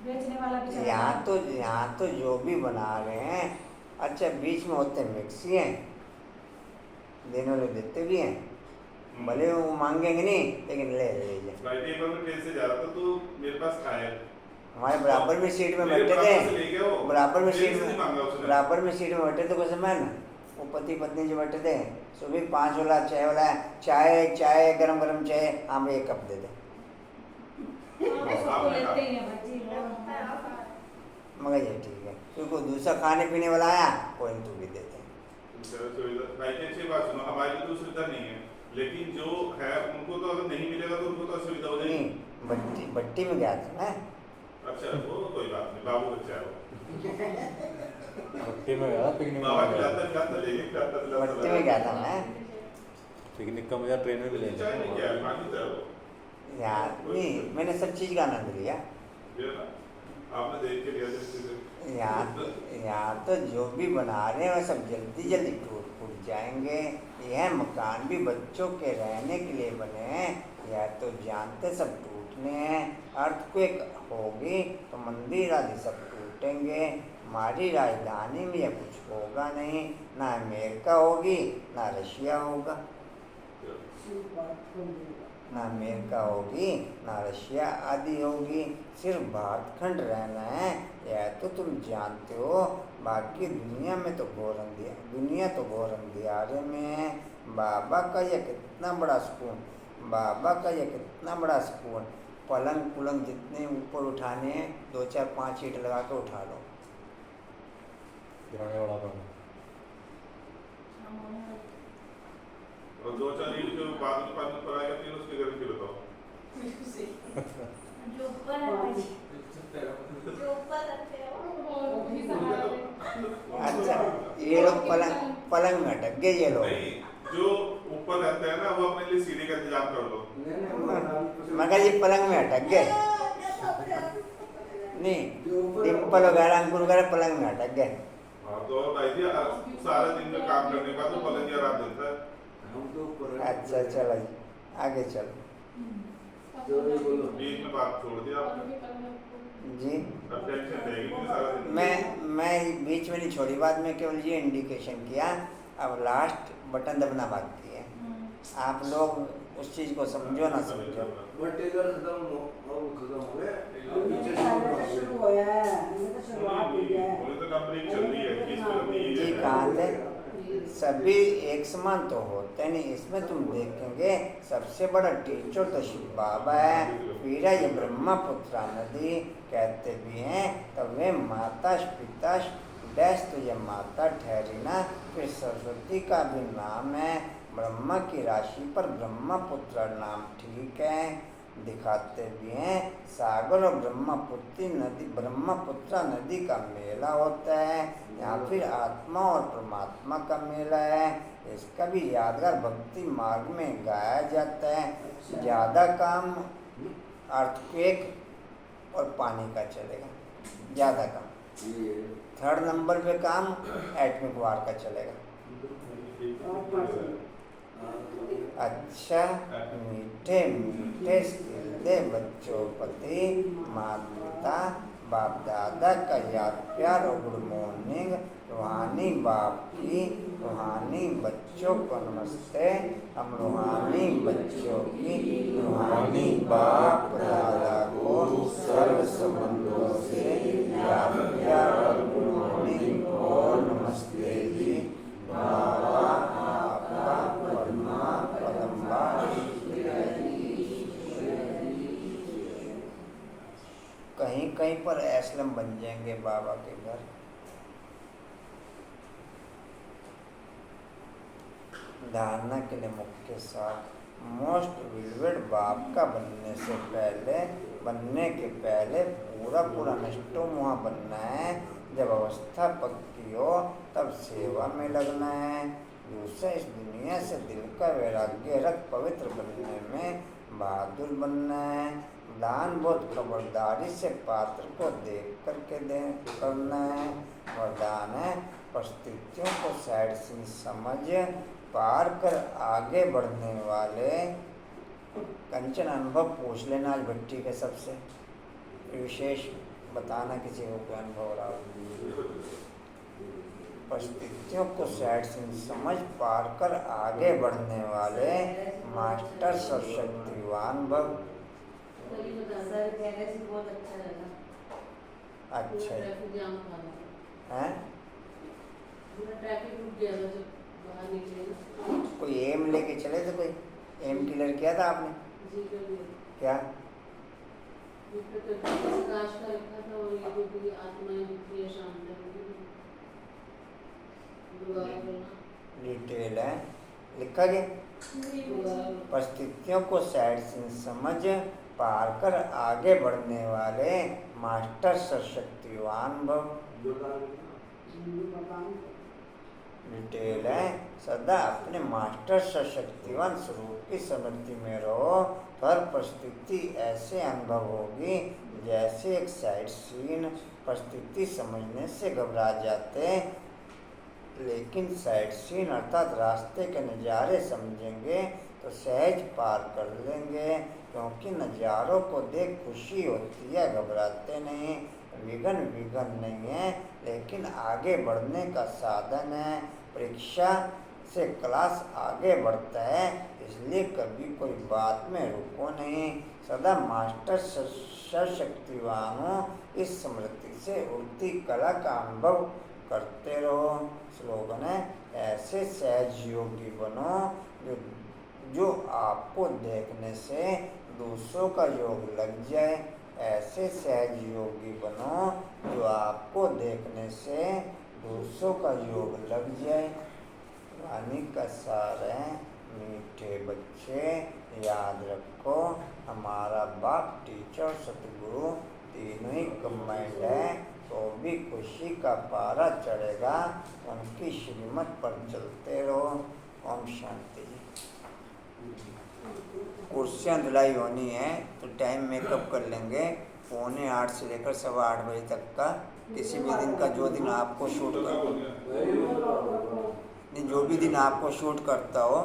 बेचने वाला भी चला यहाँ तो जो भी बना रहे हैं, अच्छा बीच में होते मिक्सी हैं, देने वाले देते भी हैं, भले वो मांगेंगे नहीं लेकिन ले लीजिए। भाई एक बार मैं ट्रेन से जा रहा था तो मेरे पास आया, हमारे बराबर में सीट में मेरे बैठे पास से ले थे, गया वो, बराबर में ट्रेन सीट से नहीं मांगा में उसने। बराबर में सीट में बैठे थे कुछ समय ना, वो पति पत्नी जो बैठे थे, सुबह 5 वाला 6 वाला चाय चाय गरम गरम चाय, हाँ भाई 1 कप दे दे, सबको लेते ही हैं भाजी। मगर ये ठीक है, क्योंकि दूसरा खाने पीने वाला आया कोई तो भी देते हैं। भाई की अच्छी बात सुनो, हमारी तो सुविधा नहीं है, लेकिन जो है उनको तो अगर नहीं मिलेगा तो उनको तो असुविधा हो नहीं, जाएगी। बट्टी में गया था मैं, अच्छा वो कोई बात नहीं, बाबू बच्चा है वो, भट्टी में गया पिकनिक बाबा में गया। खिलाता खिलाता लेके खिलाता खिलाता बट्टी में गया था मैं। पिकनिक का मजा ट्रेन में भी ले चाय नहीं किया, जाएगा। पानी था वो। यार नहीं, मैंने सब चीज़ का आनंद लिया। ये ना, आपने देख के लिया जैसे यहाँ तो जो भी बना रहे हैं वो सब जल्दी जल्दी टूट फूट जाएंगे। यह मकान भी बच्चों के रहने के लिए बने हैं, यह तो जानते सब टूटने हैं। अर्थक्वेक होगी तो मंदिर आदि सब टूटेंगे। हमारी राजधानी में यह कुछ होगा नहीं, ना अमेरिका होगी ना रशिया होगा, ना अमेरिका होगी ना रशिया आदि होगी, सिर्फ भारतखंड रहना है, यह तो तुम जानते हो। बाकी दुनिया में तो दुनिया तो घोर अंधियारे में है। बाबा का यह कितना बड़ा सुकून, बाबा का यह कितना बड़ा सुकून। पलंग पुलंग जितने ऊपर उठाने हैं 2 4 5 ईंट लगा के उठा लो। गिराने वाला काम। और 2-4 ईंट जो बाद में पानी पर आएगा फिर उसके घर की बताओ। जो ऊपर है भाजी, जो ऊपर रखते हो वो भी सहारा ले। अच्छा ये लोग पलंग में अटक गए ये लोग। नहीं, जो ऊपर रहते हैं ना वो अपने लिए सीढ़ी का इंतजाम कर लो। मगर ये पलंग में अटक गए नहीं, डिम्पल वगैरह अंकुर वगैरह पलंग में अटक गए। हाँ तो भाई जी सारा दिन में काम करने के बाद तो पलंग या रात देता है। अच्छा चलो जी, आगे चलो बीच में बात छोड़ दिया और आपने। भी करना है। जी। अब टेंशन रहेगी मुझे सारा दिन। मैं बीच में नहीं छोड़ी बात, मैं केवल ये इंडिकेशन किया। अब लास्ट बटन दबना बाकी है, आप लोग उस चीज़ को समझो ना समझो। शुरू हुआ है, ये तो शुरुआत हुई है। बोले तो कंपनी चल रही है, किस फिल्म नहीं जी है। कहाँ थे, सभी एक समान तो होते नहीं। इसमें तुम देखेंगे सबसे बड़ा टीचर तो शिव बाबा है, फिर है ये ब्रह्मपुत्रा नदी कहते भी हैं। तब वे माता पिता डैश तो ये माता ठहरी ना। फिर सरस्वती का भी नाम है, ब्रह्मा की राशि पर ब्रह्मपुत्र नाम ठीक है। दिखाते भी हैं सागर और ब्रह्मपुत्र नदी का मेला होता है। यहाँ फिर आत्मा और परमात्मा का मेला है। इसका भी यादगार भक्ति मार्ग में गाया जाता है। ज़्यादा काम अर्थक्वेक और पानी का चलेगा, ज़्यादा काम। 3rd नंबर पे काम एटमिक वार का चलेगा। अच्छा मीठे मीठे स्किल्दे बच्चों प्रति माता बाप दादा का याद प्यार और गुड मॉर्निंग। रूहानी बाप की रूहानी बच्चों को नमस्ते। हम रूहानी बच्चों की रूहानी बाप दादा को सर्व संबंधों से याद प्यार और गुड मॉर्निंग और नमस्ते जी। बाबा आपका परमा पदम्बा। कहीं कहीं पर एस्लम बन जाएंगे बाबा के घर। धारणा के लिए मुख्य साथ मोस्ट विलवेड बाप का बनने के पहले पूरा नष्टो मुहा बनना है। जब अवस्था पक्की हो तब सेवा में लगना है। दूसरा इस दुनिया से दिल का वैराग्य रख पवित्र बनने में बहादुर बनना है। दान बहुत खबरदारी से पात्र को देख करके करना है। वरदान है परिस्थितियों को साइड से समझ पार कर आगे बढ़ने वाले। कंचन अनुभव पूछ लेना आज भट्टी के सबसे विशेष बताना किसी को कोई अनुभव रहा हो। परिस्थितियों को साइड से समझ पार कर आगे बढ़ने वाले मास्टर सर्वशक्तिवान भव। तभी बता सर कहने से बहुत अच्छा लगा। अच्छा ट्रैफिक जाम था है। पूरा ट्रैफिक रुक गया था जब बाहर निकले ना। कोई एम लेके चले थे, कोई एम क्लियर किया था आपने? जी कर लिया। क्या? प्रकाश का रखा था और ये जो भी आत्माएं होती है शांत डिटेल है लिखा गया। परिस्थितियों को साइड से समझ पार कर आगे बढ़ने वाले मास्टर सशक्तिवान भव। डिटेल है सदा अपने मास्टर सशक्तिवान स्वरूप की स्मृति में रहो। हर परिस्थिति ऐसे अनुभव होगी जैसे एक साइड सीन। परिस्थिति समझने से घबरा जाते, लेकिन साइड सीन अर्थात रास्ते के नज़ारे समझेंगे तो सहज पार कर लेंगे, क्योंकि नज़ारों को देख खुशी होती है, घबराते नहीं। विघ्न नहीं है, लेकिन आगे बढ़ने का साधन है। परीक्षा से क्लास आगे बढ़ता है, इसलिए कभी कोई बात में रुको नहीं। सदा मास्टर सशक्तिवान हो, इस स्मृति से उड़ती कला का अनुभव करते रहो। स्लोगन है, ऐसे सहज योगी बनो जो आपको देखने से दूसरों का योग लग जाए। ऐसे सहज योगी बनो जो आपको देखने से दूसरों का योग लग जाए। वाणी का सार है, मीठे बच्चे याद रखो, हमारा बाप टीचर सतगुरु तीनों ही कमांड है, तो भी खुशी का पारा चढ़ेगा। उनकी श्रीमत पर चलते रहो। ओम शांति। कुर्सियाँ धुलाई होनी है तो टाइम मेकअप कर लेंगे। 7:45 से लेकर 8:15 बजे तक का, किसी भी दिन का जो दिन आपको शूट कर नहीं, जो भी दिन आपको शूट करता हो,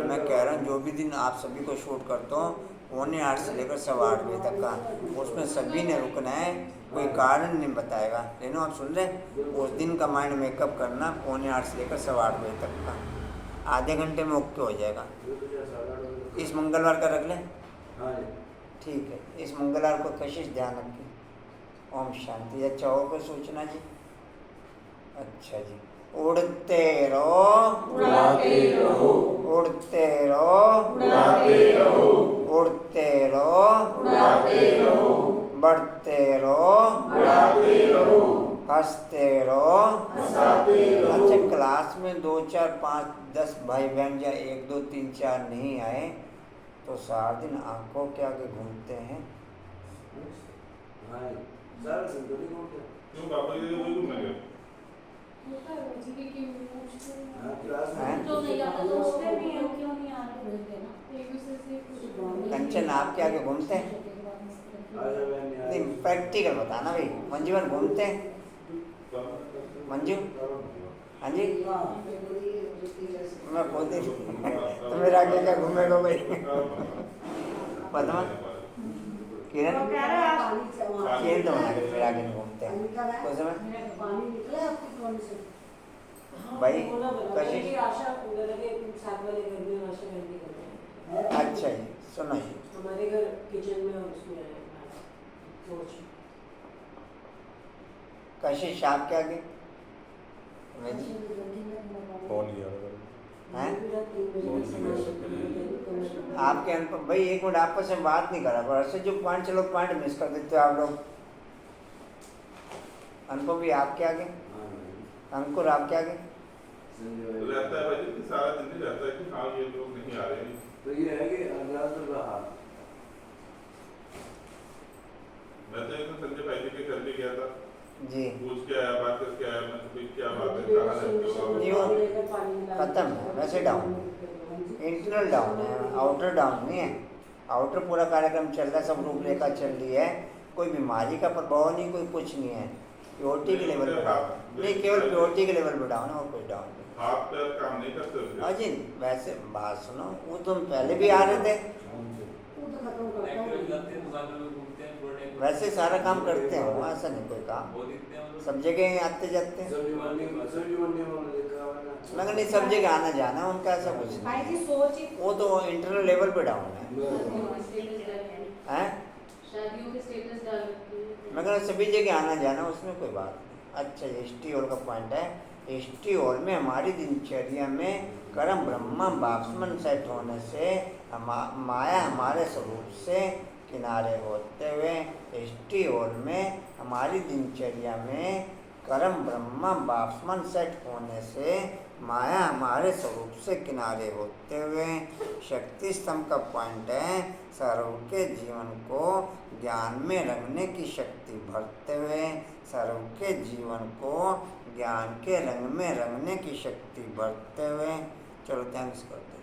मैं कह रहा हूँ जो भी दिन आप सभी को शूट करता हो 7:45 से लेकर 8:15 बजे तक का, उसमें सभी ने रुकना है, कोई कारण नहीं बताएगा। लेकिन आप सुन रहे, उस दिन का माइंड मेकअप करना 7:45 से लेकर 8:15 बजे तक का, आधे घंटे में ओके हो जाएगा। इस मंगलवार का रख लें? ठीक है, इस मंगलवार को कशिश ध्यान रखें। ओम शांति। अच्छा और कोई सूचना जी? अच्छा जी। उड़ते रहो, उड़ाते रहो, उड़ते रहो, उड़ाते रहो, उड़ते रहो, उड़ाते रहो, बढ़ते रहो, बढ़ाते रहो, हंसते रहो, हंसाते रहो। अच्छा, क्लास में 2, 4, 5, 10 भाई बहन या 1, 2, 3, 4 नहीं आए तो सारा दिन आंखों के आगे घूमते हैं। क्यों पापा जी वही घूमने गए? तो नहीं आता तो उसमें भी क्यों नहीं आ रहे? कंचन आपके आगे घूमते हैं? नहीं, प्रैक्टिकल बताना भाई। मंजू घूमते हैं? मंजू हाँ जी, मैं खुद ही तो मेरे आगे क्या घूमेगा भाई? पता किरण किरण तो मना मेरे आगे नहीं घूमते हैं कोई समय भाई। कशिश अच्छा जी, सुनो जी, हमारे घर किचन में उसमें कशिश आपके आगे कौन गया? हैं? आपके अनुपम भाई, एक मिनट आपस में बात नहीं करा, पर ऐसे जो पॉइंट चलो पॉइंट मिस कर देते हो आप लोग। अनुपम भी आपके आगे, अंकुर आपके आगे। रहता है भाई कि सारा दिन नहीं रहता है कि हाँ ये लोग नहीं आ रहे हैं। तो ये है कि अगला तो रहा। मैं तो एक संजय भाई जी के घर भी गया था जी, पूछ के आया, बात करके आया। मैं तो क्या बात है, कहाँ रहते हो आप? खत्म है वैसे, डाउन इंटरनल डाउन है, आउटर डाउन नहीं है। आउटर पूरा कार्यक्रम चल रहा है, सब रूपरेखा चल रही है, कोई बीमारी का प्रभाव नहीं, कोई कुछ नहीं है। प्योरिटी के लेवल पर डाउन नहीं, केवल प्योरिटी के लेवल पर डाउन है और कोई डाउन नहीं। हाथ पैर काम नहीं करते होते। हाँ जी, वैसे बात सुनो, वो तुम पहले भी आ रहे थे। एक्चुअली लगते हैं दुकान में लोग घूमते हैं, थोड़ा टाइम वैसे सारा काम करते हो, ऐसा नहीं कोई काम, वो दिखते हैं मतलब सब जगह आते जाते हैं। सब्जी मंडी में देखा हुआ ना। मगर नहीं, सब जगह आना जाना उनका ऐसा कुछ नहीं। भाई जी सोच ही वो तो इंटरनल लेवल पे डाउन है, स्टेटस डाल हैं? शादियों के स्टेटस डाल रखे हैं। मगर सभी जगह आना जाना उसमें कोई बात नहीं। अच्छा, एसटी हॉल का पॉइंट है, एसटी हॉल में हमारी दिनचर्या में कर्म ब्रह्म बाप्समन सेट होने से माया हमारे स्वरूप से किनारे होते हुए, एसटी हॉल में हमारी दिनचर्या में कर्म ब्रह्म बाप्समन सेट होने से माया हमारे स्वरूप से किनारे होते हुए, शक्ति स्तंभ का पॉइंट है सर्व के जीवन को ज्ञान में रंगने की शक्ति भरते हुए, सर्व के जीवन को ज्ञान के रंग में रंगने की शक्ति भरते हुए। चलो थैंक्स करते हैं।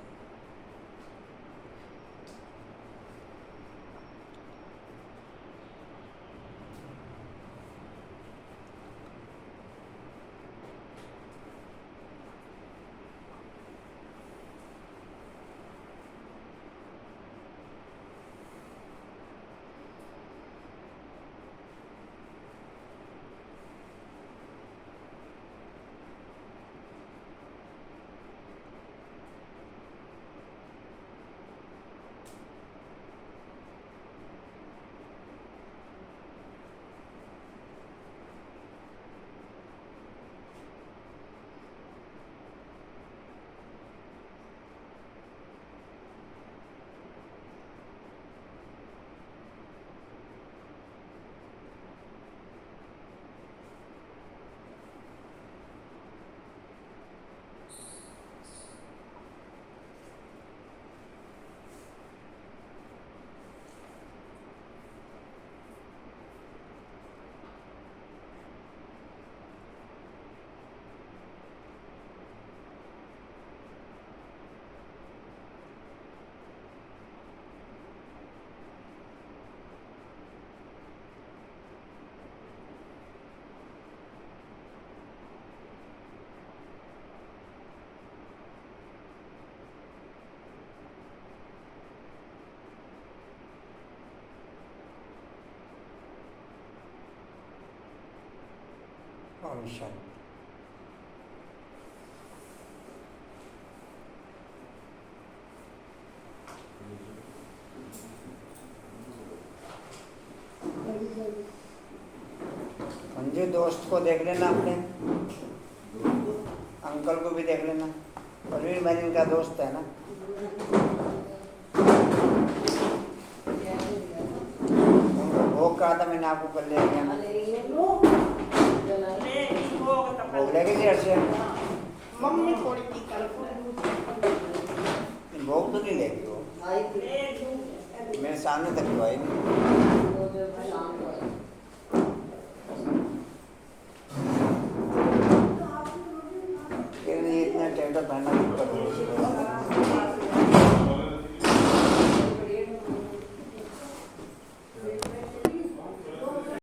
ओम शांति। अंजू दोस्त को देख लेना, अपने अंकल को भी देख लेना, परवीन भाई इनका दोस्त है ना। भोग कहा था मैंने आपको, कर ले गया ना भोग लेके जेर से मम्मी थोड़ी सी कल भोग तो नहीं लेगी वो, आई थी मेरे सामने तक तो आई नहीं। शाम को